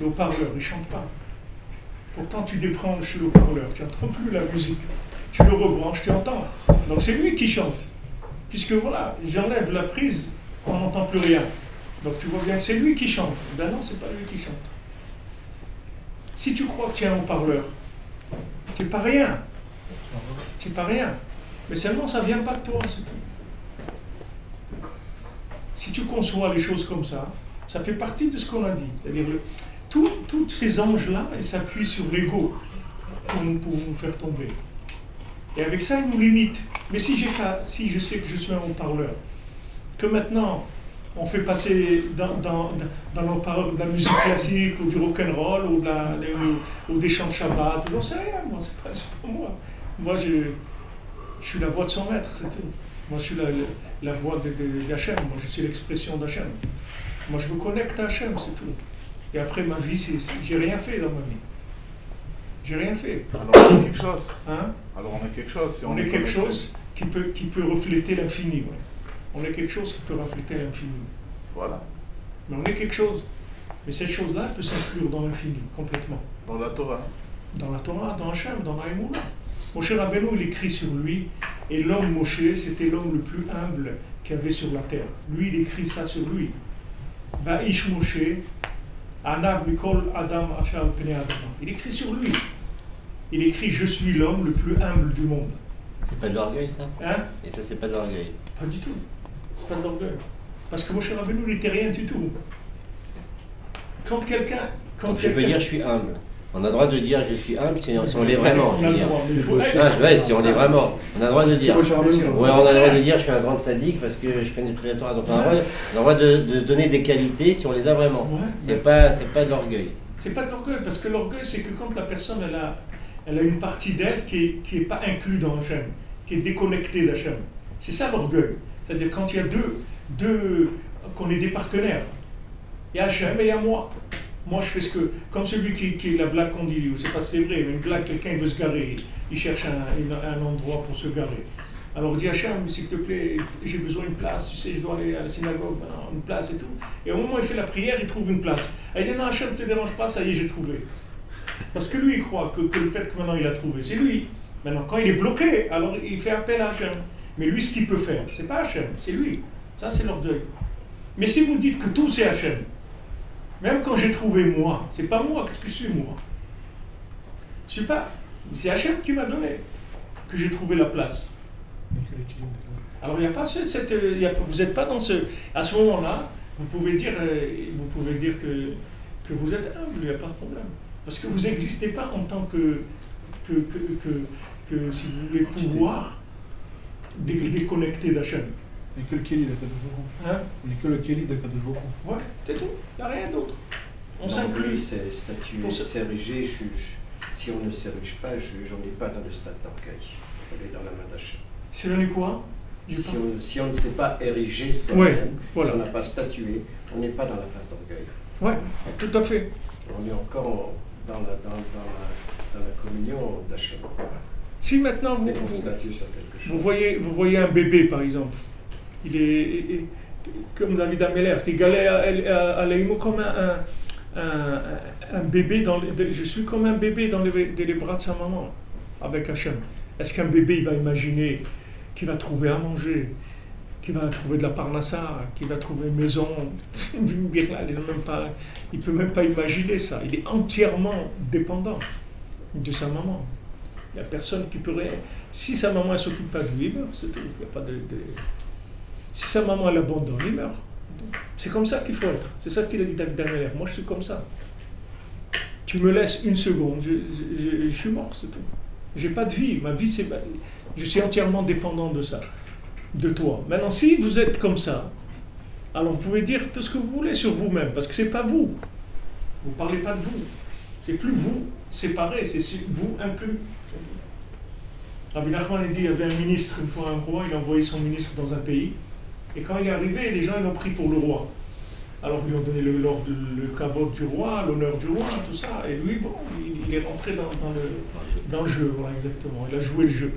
Le haut-parleur, il chante pas. Pourtant tu débranches le haut-parleur, tu n'entends plus la musique. Tu le rebranches, tu entends. Donc c'est lui qui chante. Puisque voilà, j'enlève la prise, on n'entend plus rien. Donc tu vois bien que c'est lui qui chante. Ben non, c'est pas lui qui chante. Si tu crois que tu es un haut-parleur, tu n'es pas rien. Tu n'es pas rien. Mais seulement ça ne vient pas de toi, c'est tout. Si tu conçois les choses comme ça fait partie de ce qu'on a dit. C'est-à-dire, tous ces anges-là, ils s'appuient sur l'ego pour nous faire tomber. Et avec ça, ils nous limitent. Mais si je sais que je suis un haut-parleur, que maintenant, on fait passer dans l'haut-parleur de la musique classique, ou du rock'n'roll, ou des chants de Shabbat, j'en sais rien, moi, c'est pas moi. Moi, je suis la voix de son maître, c'est tout. Moi, je suis la voix d'Hachem, moi, je suis l'expression d'Hachem. Moi, je me connecte à Hachem, c'est tout. Et après, ma vie, j'ai rien fait dans ma vie. J'ai rien fait. Alors on est quelque chose. Hein? Alors on est quelque chose. Si on est quelque chose qui peut refléter l'infini. Ouais. On est quelque chose qui peut refléter l'infini. Voilà. Mais on est quelque chose. Mais cette chose-là peut s'inclure dans l'infini, complètement. Dans la Torah. Dans la Torah, dans Hachem, dans la Emouna. Moshe Rabbeinu, il écrit sur lui. Et l'homme Moshe, c'était l'homme le plus humble qu'il y avait sur la terre. Lui, il écrit ça sur lui. Va'ish Moshe. Anav Mikol Adam Achal Pene Adam. Il écrit sur lui. Il écrit « Je suis l'homme le plus humble du monde ». C'est pas de l'orgueil, ça? Hein? Et ça, c'est pas de l'orgueil? Pas du tout. C'est pas de l'orgueil. Parce que Moshe Rabbeinu n'était rien du tout. Quand quelqu'un... Je peux dire « Je suis humble ». On a le droit de dire « Je suis humble » si on l'est vraiment. On a le droit, mais il faut être... si on l'est vraiment. On a le droit de dire. Ouais, on a le droit de dire « Je suis un grand sadique parce que je connais toute la Torah ». Donc on a le droit de se donner des qualités si on les a vraiment. C'est pas de l'orgueil. C'est pas de l'orgueil, parce que l'orgueil, c'est que quand la personne, elle a une partie d'elle qui est pas inclue dans Hachem, qui est déconnectée d'Hachem. C'est ça l'orgueil. C'est-à-dire quand il y a qu'on est des partenaires. Il y a Hachem et il y a moi. Moi, je fais ce que... Comme celui qui est la blague qu'on dit, je ne sais pas si c'est vrai, mais une blague, quelqu'un veut se garer, il cherche un endroit pour se garer. Alors, dit Hachem, s'il te plaît, j'ai besoin d'une place, tu sais, je dois aller à la synagogue, une place et tout. Et au moment où il fait la prière, il trouve une place. Et il dit, non, Hachem, ne te dérange pas, ça y est, j'ai trouvé. Parce que lui, il croit que le fait que maintenant il a trouvé, c'est lui. Maintenant, quand il est bloqué, alors il fait appel à Hachem. Mais lui, ce qu'il peut faire, c'est pas Hachem, c'est lui. Ça, c'est l'orgueil. Mais si vous dites que tout, c'est Hachem, même quand j'ai trouvé moi, c'est pas moi que je suis moi. Je suis pas. C'est Hachem qui m'a donné que j'ai trouvé la place. Alors il n'y a pas vous n'êtes pas dans ce. À ce moment-là, vous pouvez dire que vous êtes humble, il n'y a pas de problème. Parce que vous n'existez pas en tant que si vous voulez, pouvoir déconnecté d'Hachem. On n'est que le Kéli d'Akadosh. Hein? On n'est que le Kéli d'Akadosh. Ouais, c'est tout. Il n'y a rien d'autre. On s'inclut. C'est statué, s'ériger, juge. Si on ne s'érige pas, juge, on n'est pas dans le stade d'orgueil. On est dans la main d'Hachem. C'est donné quoi? Si on ne s'est pas érigé soi-même, voilà. Si on n'a pas statué, on n'est pas dans la phase d'orgueil. Oui, tout à fait. On est encore dans la communion d'Hachem. Si maintenant vous voyez un bébé, par exemple, il est comme David Ameller, qui galait à l'Aïmo comme un bébé, je suis comme un bébé dans les bras de sa maman, avec Hachem. Est-ce qu'un bébé il va imaginer qu'il va trouver à manger, qu'il va trouver de la parnassa, qu'il va trouver une maison? Il ne peut même pas imaginer ça. Il est entièrement dépendant de sa maman. Il n'y a personne qui pourrait... Si sa maman ne s'occupe pas de lui, il meurt, c'est tout. Il y a pas Si sa maman l'abandonne, il meurt. C'est comme ça qu'il faut être. C'est ça qu'il a dit David Ameller. Moi, je suis comme ça. Tu me laisses une seconde, je suis mort, c'est tout. J'ai pas de vie. Ma vie, c'est... Je suis entièrement dépendant de ça, de toi. Maintenant, si vous êtes comme ça, alors vous pouvez dire tout ce que vous voulez sur vous-même, parce que c'est pas vous. Vous ne parlez pas de vous. C'est plus vous séparés, c'est vous inclus. Rabbi Nachman a dit, il y avait un ministre, une fois un roi, il a envoyé son ministre dans un pays, et quand il est arrivé, les gens l'ont pris pour le roi. Alors ils lui ont donné le kavod du roi, l'honneur du roi, tout ça, et lui, bon, il est rentré dans le jeu, voilà, exactement, il a joué le jeu.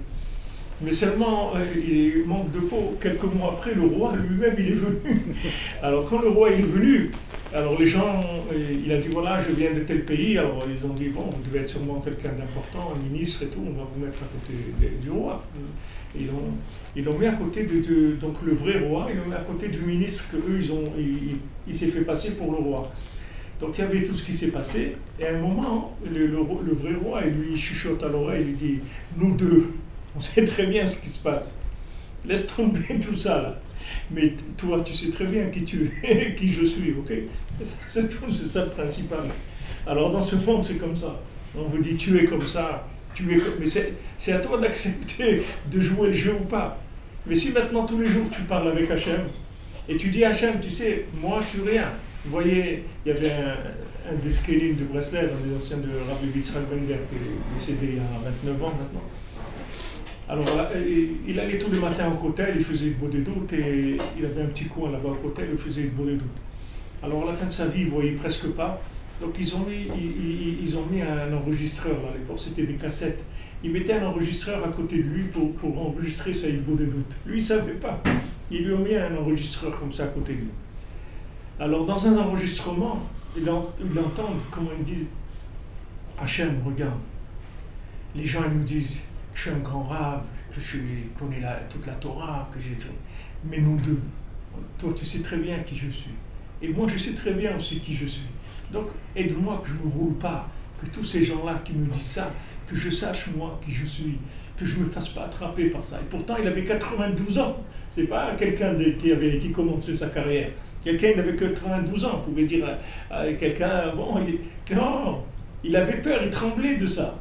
Mais seulement, il manque de peau. Quelques mois après, le roi lui-même, il est venu. Alors, quand le roi il est venu, alors les gens, il a dit, voilà, je viens de tel pays. Alors, ils ont dit, bon, vous devez être sûrement quelqu'un d'important, un ministre et tout, on va vous mettre à côté du roi. Ils l'ont mis à côté donc le vrai roi, ils l'ont mis à côté du ministre qu'eux, il s'est fait passer pour le roi. Donc, il y avait tout ce qui s'est passé. Et à un moment, le vrai roi, il lui chuchote à l'oreille, il lui dit, nous deux, on sait très bien ce qui se passe. Laisse tomber tout ça, là. Mais toi, tu sais très bien qui tu es, qui je suis, ok? C'est tout, c'est ça le principal. Alors, dans ce monde, c'est comme ça. On vous dit, tu es comme ça, tu es comme... Mais c'est à toi d'accepter de jouer le jeu ou pas. Mais si maintenant, tous les jours, tu parles avec Hachem, et tu dis, Hachem, tu sais, moi, je suis rien. Vous voyez, il y avait un des Skélim de Breslev, un des anciens de Rabbi Yitzhak Bender, qui est décédé il y a 29 ans maintenant. Alors, il allait tous les matins au Kotel, il faisait de Bodé doute, et il avait un petit coin là-bas au Kotel, il faisait de Bodé doute. Alors, à la fin de sa vie, il ne voyait presque pas. Donc, ils ont mis un enregistreur, là, à l'époque, c'était des cassettes. Ils mettaient un enregistreur à côté de lui pour enregistrer sa Bodé doute. Lui, il ne savait pas. Ils lui ont mis un enregistreur comme ça à côté de lui. Alors, dans un enregistrement, ils entendent comment ils disent « Hachem, regarde, les gens ils nous disent « je suis un grand rave, que je connais toute la Torah, que j'ai... Mais nous deux, toi tu sais très bien qui je suis. Et moi je sais très bien aussi qui je suis. Donc aide-moi que je ne me roule pas, que tous ces gens-là qui me disent ça, que je sache moi qui je suis, que je ne me fasse pas attraper par ça. Et pourtant il avait 92 ans. C'est pas quelqu'un qui commençait sa carrière. Quelqu'un qui n'avait que 92 ans. On pouvait dire à quelqu'un, bon, non, il avait peur, il tremblait de ça.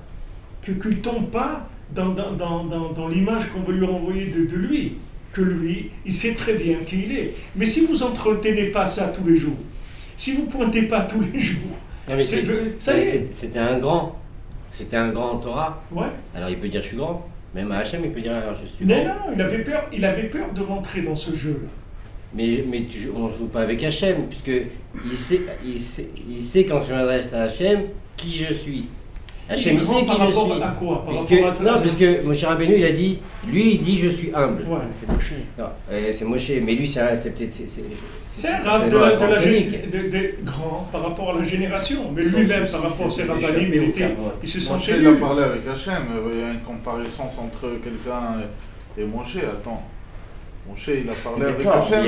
Qu'il ne tombe pas dans l'image qu'on veut lui renvoyer de lui, que lui, il sait très bien qui il est. Mais si vous n'entretenez pas ça tous les jours, si vous ne pointez pas tous les jours, c'était un grand en Torah. Ouais. Alors il peut dire je suis grand, même à Hachem il peut dire alors je suis grand. Mais non, il avait peur de rentrer dans ce jeu-là. Mais on ne joue pas avec Hachem, puisque il sait quand je m'adresse à Hachem qui je suis. Hachem sait qui je suis. À quoi? Parce que Moshe Rabbeinu il a dit, lui il dit je suis humble. Ouais, c'est Moshe. C'est Moshe, mais lui c'est peut-être... C'est un rave de grand par rapport à la génération, mais lui-même par rapport à ses rabbanim, il se sentait nul. Moshe il a parlé avec Hachem, il y a une comparaison entre quelqu'un et Moshe, attends. Moshe, il a parlé avec Hachem.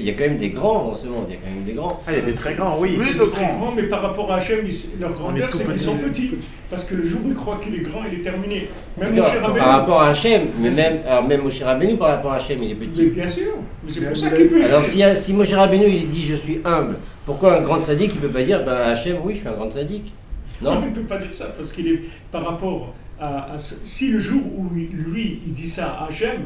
Il y a quand même des grands en ce monde, il y a quand même des grands. Ah, il y a des très grands, oui. Oui, de très grands, mais par rapport à Hachem, leur grandeur, c'est qu'ils sont petits. Parce que le jour où il croit qu'il est grand, il est terminé. Même Moshe Rabbeinu. Par rapport à Hachem, même Moshe Rabbeinu, par rapport à Hachem, il est petit. Mais bien sûr, mais c'est pour ça qu'il peut. Alors si Moshe Rabbeinu, il dit je suis humble, pourquoi un grand sadique, il ne peut pas dire Hachem, oui, je suis un grand sadique? Non, il ne peut pas dire ça, parce qu'il est par rapport à... Si le jour où lui, il dit ça à Hachem,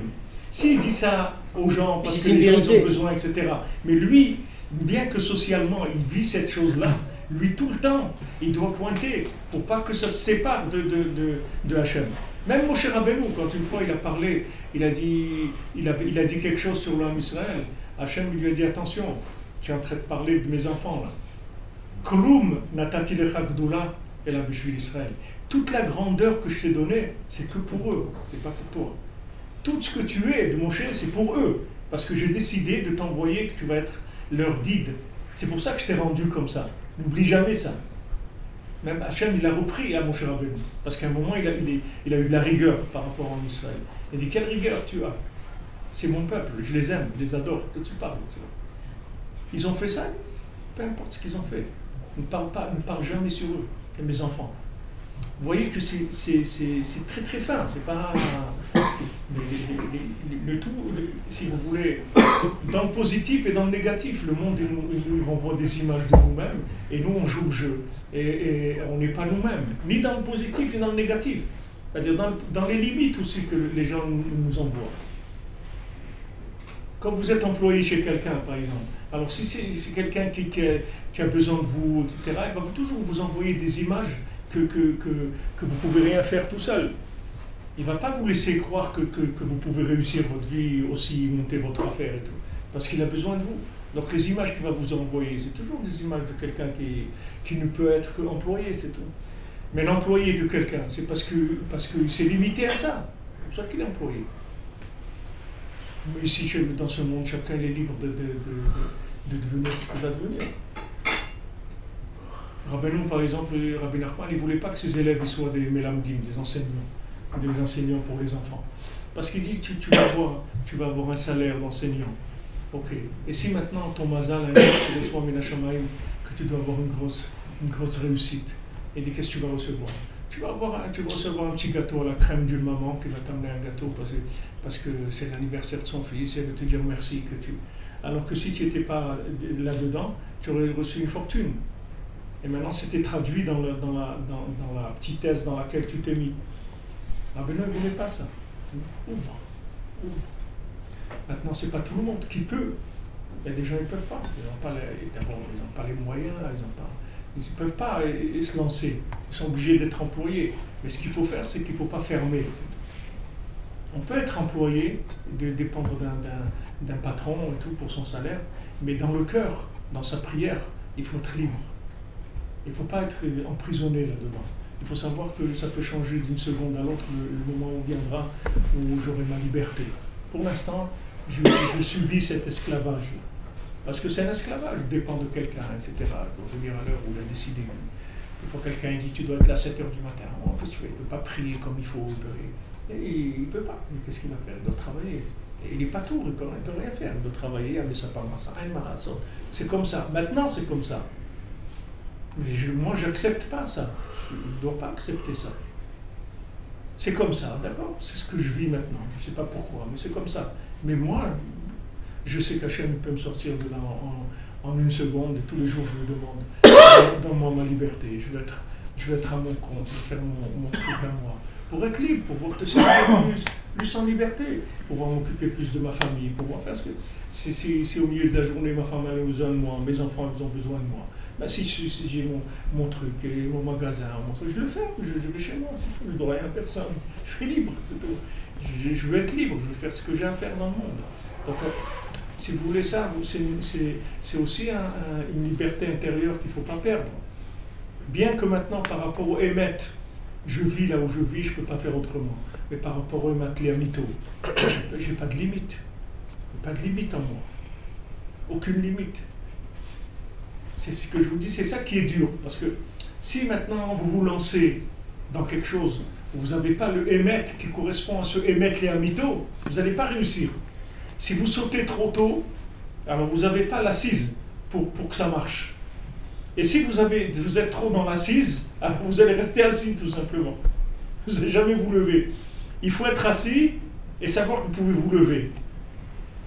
s'il dit ça aux gens parce que les gens ont besoin, etc. Mais lui, bien que socialement, il vit cette chose-là, lui, tout le temps, il doit pointer pour pas que ça se sépare de Hachem. Même Moshe Rabbeinu, quand une fois il a parlé, il a dit quelque chose sur l'homme Israël, Hachem lui a dit, attention, tu es en train de parler de mes enfants, là. Klum natati lecha gdoula ela b'shvil Israël. Toute la grandeur que je t'ai donnée, c'est que pour eux, c'est pas pour toi. Tout ce que tu es de Moshe, c'est pour eux. Parce que j'ai décidé de t'envoyer, que tu vas être leur guide. C'est pour ça que je t'ai rendu comme ça. N'oublie jamais ça. Même Hachem, il a repris à Moshe Rabbeinu. Parce qu'à un moment, il a eu de la rigueur par rapport à Israël. Il dit, quelle rigueur tu as? C'est mon peuple, je les aime, je les adore. De tu parles. Ils ont fait ça, peu importe ce qu'ils ont fait. Ne parle jamais sur eux, c'est mes enfants. Vous voyez que c'est très très fin, c'est pas... Le tout, si vous voulez, dans le positif et dans le négatif, le monde il nous renvoie des images de nous-mêmes et nous on joue le jeu. Et on n'est pas nous-mêmes, ni dans le positif ni dans le négatif. C'est-à-dire dans les limites aussi que les gens nous envoient. Quand vous êtes employé chez quelqu'un, par exemple, alors si c'est quelqu'un qui a besoin de vous, etc., il va toujours vous envoyer des images que vous ne pouvez rien faire tout seul. Il ne va pas vous laisser croire que vous pouvez réussir votre vie, aussi monter votre affaire et tout. Parce qu'il a besoin de vous. Donc les images qu'il va vous envoyer, c'est toujours des images de quelqu'un qui ne peut être qu'employé, c'est tout. Mais l'employé de quelqu'un, c'est parce qu'il s'est limité à ça. C'est pour ça qu'il est employé. Mais ici, dans ce monde, chacun est libre de devenir ce qu'il va devenir. Rabbeinu, par exemple, Rabbi Nachman, il ne voulait pas que ses élèves soient des mélamdim, des enseignants pour les enfants. Parce qu'il dit, tu vas avoir un salaire d'enseignant. Ok. Et si maintenant, ton mazal, un jour, tu reçois Minashamaim, que tu dois avoir une grosse réussite, et dit, qu'est-ce que tu vas recevoir? Tu vas recevoir un petit gâteau à la crème d'une maman qui va t'amener un gâteau parce que c'est l'anniversaire de son fils, elle veut te dire merci. Alors que si tu n'étais pas là-dedans, tu aurais reçu une fortune. Et maintenant, c'était traduit dans la petitesse dans laquelle tu t'es mis. Ah ben non, il ne voulait pas ça. Ouvre. Maintenant, ce n'est pas tout le monde qui peut. Il y a des gens qui ne peuvent pas. D'abord, ils n'ont pas les moyens, ils ne peuvent pas se lancer. Ils sont obligés d'être employés. Mais ce qu'il faut faire, c'est qu'il ne faut pas fermer. On peut être employé, dépendre d'un patron et tout pour son salaire, mais dans le cœur, dans sa prière, il faut être libre. Il ne faut pas être emprisonné là-dedans. Il faut savoir que ça peut changer d'une seconde à l'autre le moment où viendra où j'aurai ma liberté. Pour l'instant, je subis cet esclavage. Parce que c'est un esclavage, dépend de quelqu'un, etc. Il doit venir à l'heure où il a décidé. Des fois, quelqu'un dit tu dois être là à 7 h du matin. Oh, qu'est-ce que tu veux? Il ne peut pas prier comme il faut. Il ne peut pas. Mais qu'est-ce qu'il va faire? Il doit travailler. Et il n'est pas tout, il ne peut rien faire. Il doit travailler, aller sa parmassa, c'est comme ça. Maintenant, c'est comme ça. Mais moi, je n'accepte pas ça. Je ne dois pas accepter ça. C'est comme ça, d'accord? C'est ce que je vis maintenant. Je ne sais pas pourquoi, mais c'est comme ça. Mais moi, je sais qu'Hachem peut me sortir de là en une seconde, et tous les jours, je me demande, donne-moi ma liberté. Je vais être à mon compte, je vais faire mon truc à moi. Pour être libre, pour pouvoir te servir plus en liberté, pour pouvoir m'occuper plus de ma famille, pour pouvoir faire ce que... Si au milieu de la journée, ma femme a besoin de moi, mes enfants ils ont besoin de moi, ben si j'ai mon truc, et mon magasin, mon truc, je le fais, je vais chez moi, c'est tout, je ne dois rien à personne, je suis libre, c'est tout. Je veux être libre, je veux faire ce que j'ai à faire dans le monde. Donc, si vous voulez ça, c'est aussi une liberté intérieure qu'il ne faut pas perdre. Bien que maintenant, par rapport au Emet, je vis là où je vis, je ne peux pas faire autrement. Mais par rapport au Emet Léamito, je n'ai pas de limite. Je n'ai pas de limite en moi. Aucune limite. C'est ce que je vous dis, c'est ça qui est dur. Parce que si maintenant vous vous lancez dans quelque chose où vous n'avez pas le Emet qui correspond à ce Emet Léamito, vous n'allez pas réussir. Si vous sautez trop tôt, alors vous n'avez pas l'assise pour que ça marche. Et si vous êtes trop dans l'assise, alors vous allez rester assis tout simplement. Vous n'allez jamais vous lever. Il faut être assis et savoir que vous pouvez vous lever.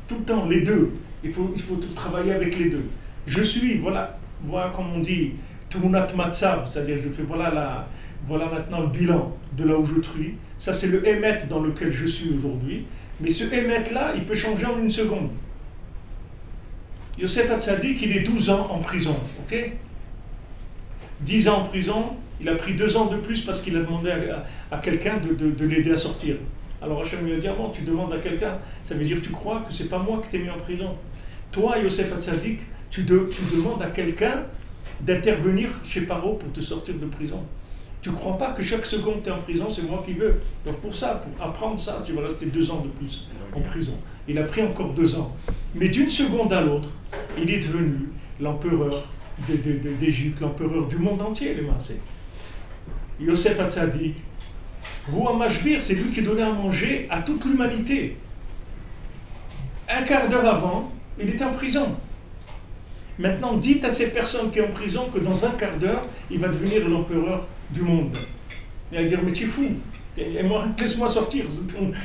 Tout le temps, les deux. Il faut travailler avec les deux. Je suis, voilà comme on dit, Tumunat Matzah, c'est-à-dire je fais, voilà maintenant le bilan de là où je suis. Ça c'est le Emet dans lequel je suis aujourd'hui. Mais ce Emet-là, il peut changer en une seconde. Yosef Hatzadik, il est 12 ans en prison, ok? 10 ans en prison, il a pris 2 ans de plus parce qu'il a demandé à quelqu'un de l'aider à sortir. Alors Hachem lui a dit, ah bon, tu demandes à quelqu'un, ça veut dire que tu crois que c'est pas moi qui t'ai mis en prison. Toi, Yosef Hatzadik, tu demandes à quelqu'un d'intervenir chez Paro pour te sortir de prison. Tu ne crois pas que chaque seconde que tu es en prison, c'est moi qui veux. Donc pour ça, pour apprendre ça, tu vas rester 2 ans de plus en prison. Il a pris encore 2 ans. Mais d'une seconde à l'autre, il est devenu l'empereur d'Égypte, l'empereur du monde entier, les Maasé. Yosef Hatzadik, Roua Mashbir, c'est lui qui donnait à manger à toute l'humanité. Un quart d'heure avant, il était en prison. Maintenant, dites à ces personnes qui sont en prison que dans un quart d'heure, il va devenir l'empereur du monde. Il va dire, mais tu es fou. Et moi, laisse-moi sortir,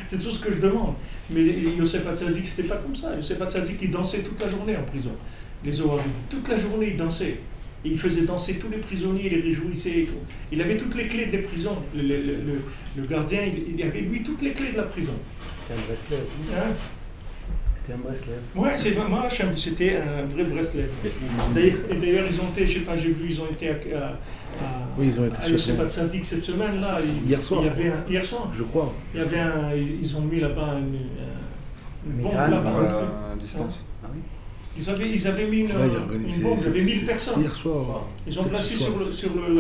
c'est tout ce que je demande. Mais Youssef Hatzadik, c'était pas comme ça. Youssef Hatzadik, il dansait toute la journée en prison. Les Zoharides, toute la journée, il dansait. Et il faisait danser tous les prisonniers, il les réjouissait et tout. Il avait toutes les clés des prisons. Le gardien, il avait lui toutes les clés de la prison. C'était un Breslev. Hein? C'était un Breslev. Ouais, c'était un vrai Breslev. Et d'ailleurs, ils ont été, je sais pas, j'ai vu, ils ont été à Youssef Hatzadik cette semaine là. Hier soir. Hier soir. Je crois. Il y avait ils ont mis là-bas une bombe là-bas. À distance. Ah oui. Ils avaient mis une bombe, il y avait 1000 personnes. Hier soir. Ils ont placé sur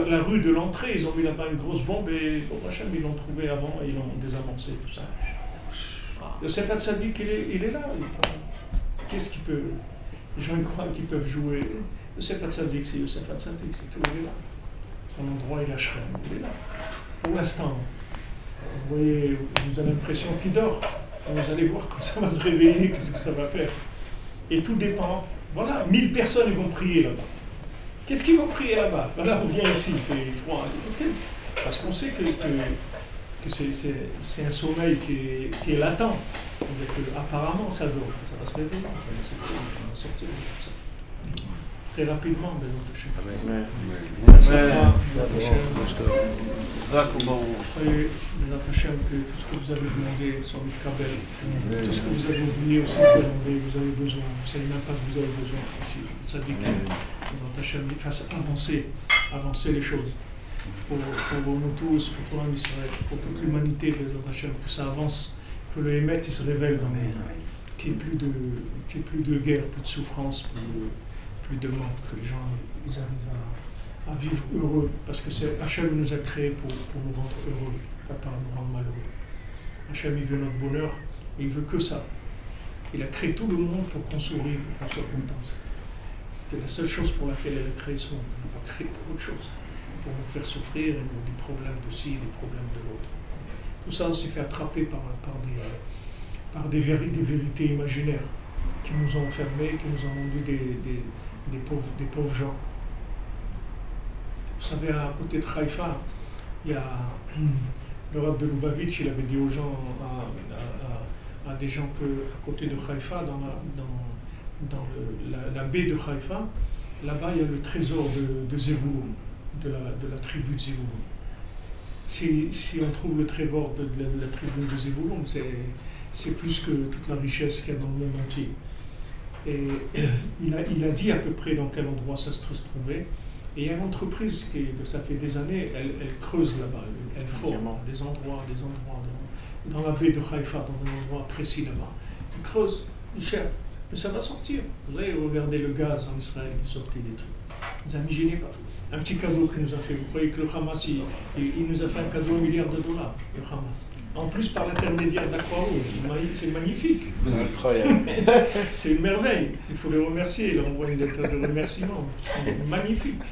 la rue de l'entrée, ils ont mis là-bas une grosse bombe et au Hachem, ils l'ont trouvé avant et ils l'ont désamorcé, tout ça. Youssef Hatzadik, il est là. Qu'est-ce qu'il peut. Les gens croient qu'ils peuvent jouer. Youssef Hatzadik, c'est Youssef Hatzadik, c'est tout, il est là. C'est un endroit, il a Shrem, il est là. Pour l'instant, vous voyez, vous avez l'impression qu'il dort. Vous allez voir quand ça va se réveiller, qu'est-ce que ça va faire. Et tout dépend. Voilà, 1000 personnes vont prier là-bas. Qu'est-ce qu'ils vont prier là-bas? Voilà, on vient ici, il fait froid. Parce qu'on sait que c'est un sommeil qui est latent. C'est-à-dire qu'apparemment, ça dort. Ça va se réveiller, ça va sortir de tout ça. Très rapidement, que tout ce que vous avez demandé sur le Kabel, tout ce que vous avez oublié aussi de demander, vous avez besoin, vous ne savez même pas que vous avez besoin aussi. Ça dit que Hachem fasse avancer les choses pour nous tous, pour tout l'Israël, pour toute l'humanité, Hachem, que ça avance, que le Hémet il se révèle dans le monde, qu'il n'y ait plus de guerre, plus de souffrance, plus de manque, que les gens ils arrivent à vivre heureux, parce que Hachem nous a créés pour nous rendre heureux, pas pour nous rendre malheureux. Hachem, il veut notre bonheur, et il veut que ça. Il a créé tout le monde pour qu'on sourie, pour qu'on soit content. C'était la seule chose pour laquelle il a créé ce monde. Il n'a pas créé pour autre chose, pour nous faire souffrir, et nous, des problèmes de ci, des problèmes de l'autre. Tout ça, on s'est fait attraper par des vérités imaginaires qui nous ont enfermés, qui nous ont rendu des pauvres gens. Vous savez, à côté de Haïfa, il y a le Rav de Lubavitch, il avait dit aux gens, à des gens qu'à côté de Haïfa, dans la baie de Haïfa, là-bas il y a le trésor de Zevulun, de la tribu de Zevulun. Si on trouve le trésor de la tribu de Zevulun, c'est plus que toute la richesse qu'il y a dans le monde entier. Et il a dit à peu près dans quel endroit ça se trouvait. Et il y a une entreprise ça fait des années, elle creuse là-bas, elle forme des endroits, dans la baie de Haïfa, dans un endroit précis là-bas. Elle creuse, elle cherche, mais ça va sortir. Vous avez regardé le gaz en Israël, il sortait des trucs. Les amis, gênez pas. Un petit cadeau qu'il nous a fait. Vous croyez que le Hamas, il nous a fait un cadeau $1 milliard, le Hamas. En plus, par l'intermédiaire de la Croix-Rouge. C'est magnifique. Incroyable. C'est une merveille. Il faut les remercier. Il envoie une lettre de remerciement. Magnifique.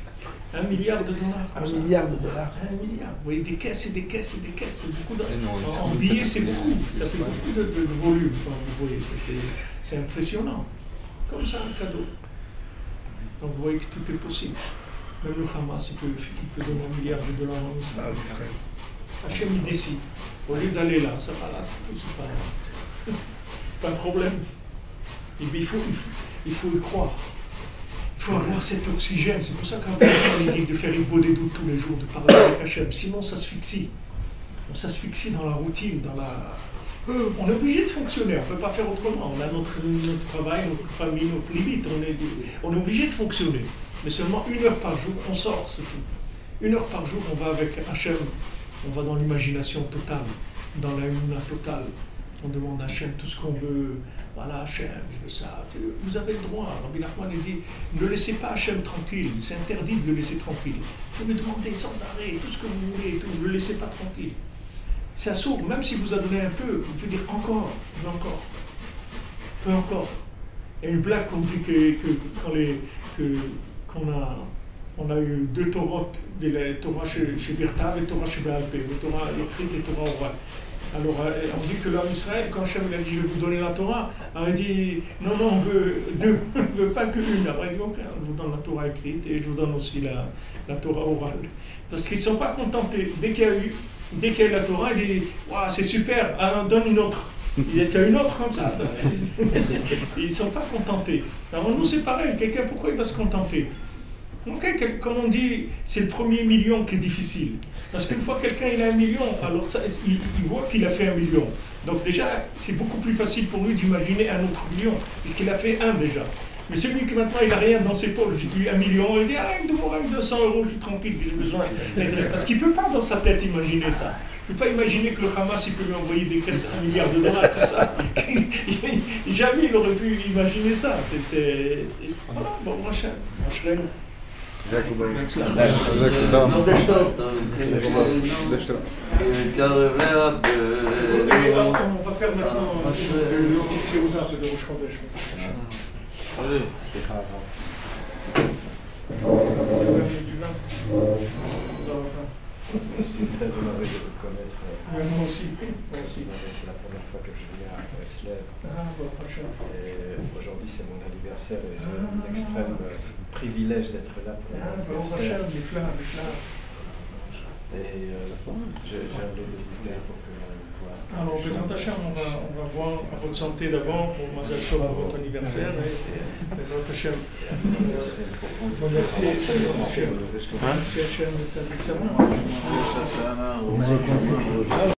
$1 milliard. $1 milliard. 1 milliard. Vous voyez, des caisses et des caisses et des caisses. C'est beaucoup en billets, c'est beaucoup. Ça fait beaucoup de volume. Vous voyez, c'est impressionnant. Comme ça, un cadeau. Donc vous voyez que tout est possible. Même le Hamas, il peut donner $1 milliard en Israël. Hachem, il décide. Au lieu d'aller là, ça va là, c'est tout, c'est pas un problème. Et bien, il faut y croire. Il faut avoir cet oxygène. C'est pour ça qu'on dit de faire une beau des doutes tous les jours, de parler avec Hachem. Sinon, ça s'asphyxie. On s'asphyxie dans la routine, on est obligé de fonctionner, on ne peut pas faire autrement. On a notre travail, notre famille, notre limite. On est obligé de fonctionner. Mais seulement 1 heure par jour, on sort, c'est tout. 1 heure par jour, on va avec Hachem. On va dans l'imagination totale, dans la humna totale. On demande à Hachem tout ce qu'on veut. Voilà, Hachem, je veux ça. Vous avez le droit. Rabbi Nachman dit, ne laissez pas Hachem tranquille. C'est interdit de le laisser tranquille. Il faut lui demander sans arrêt tout ce que vous voulez. Ne le laissez pas tranquille. C'est assourd. Même si vous a donné un peu, il faut dire encore, veux encore. Veux encore. Il y a une blague qu'on dit qu'on a eu 2 Torahs, la Torah chez Birtav et la Torah chez Béalpé, la Torah écrite et la Torah orale. Alors, on dit que l'homme Israël, quand Hachem a dit je vais vous donner la Torah, on a dit non, on veut 2. ne veut pas qu'une. Alors il dit, ok, je vous donne la Torah écrite et je vous donne aussi la Torah orale. Parce qu'ils ne sont pas contentés. Dès qu'il y a eu la Torah, il dit, waouh, c'est super, alors donne une autre. Il y a une autre comme ça. Ils ne sont pas contentés. Alors nous, c'est pareil. Quelqu'un, pourquoi il va se contenter? Donc, comme on dit, c'est le premier million qui est difficile. Parce qu'une fois quelqu'un il a 1 million, alors ça, il voit qu'il a fait 1 million. Donc déjà, c'est beaucoup plus facile pour lui d'imaginer un autre million, puisqu'il a fait 1 déjà. Mais celui qui maintenant il n'a rien dans ses poches, j'ai eu 1 million, il dit ah, il me demande 200 €, je suis tranquille, j'ai besoin d'aider. Parce qu'il ne peut pas dans sa tête imaginer ça. Il ne peut pas imaginer que le Hamas il peut lui envoyer des caisses à $1 milliard, tout ça. Jamais il aurait pu imaginer ça. Voilà, bon, prochain. On va faire maintenant le petit séminaire de Rosh Chodesh. Allez. Vous avez amené du vin? Je suis très honoré de vous connaître. Moi aussi. C'est la première fois que je viens à Breslev. Et aujourd'hui, c'est mon anniversaire et j'ai l'extrême privilège d'être là pour mon anniversaire. Et j'ai envie de discuter pour que vous voyez. Alors, Bézant Hachem, on va voir à votre santé d'abord pour Mazal Tov à votre anniversaire. Bézant Hachem. Merci Hachem. Merci Hachem.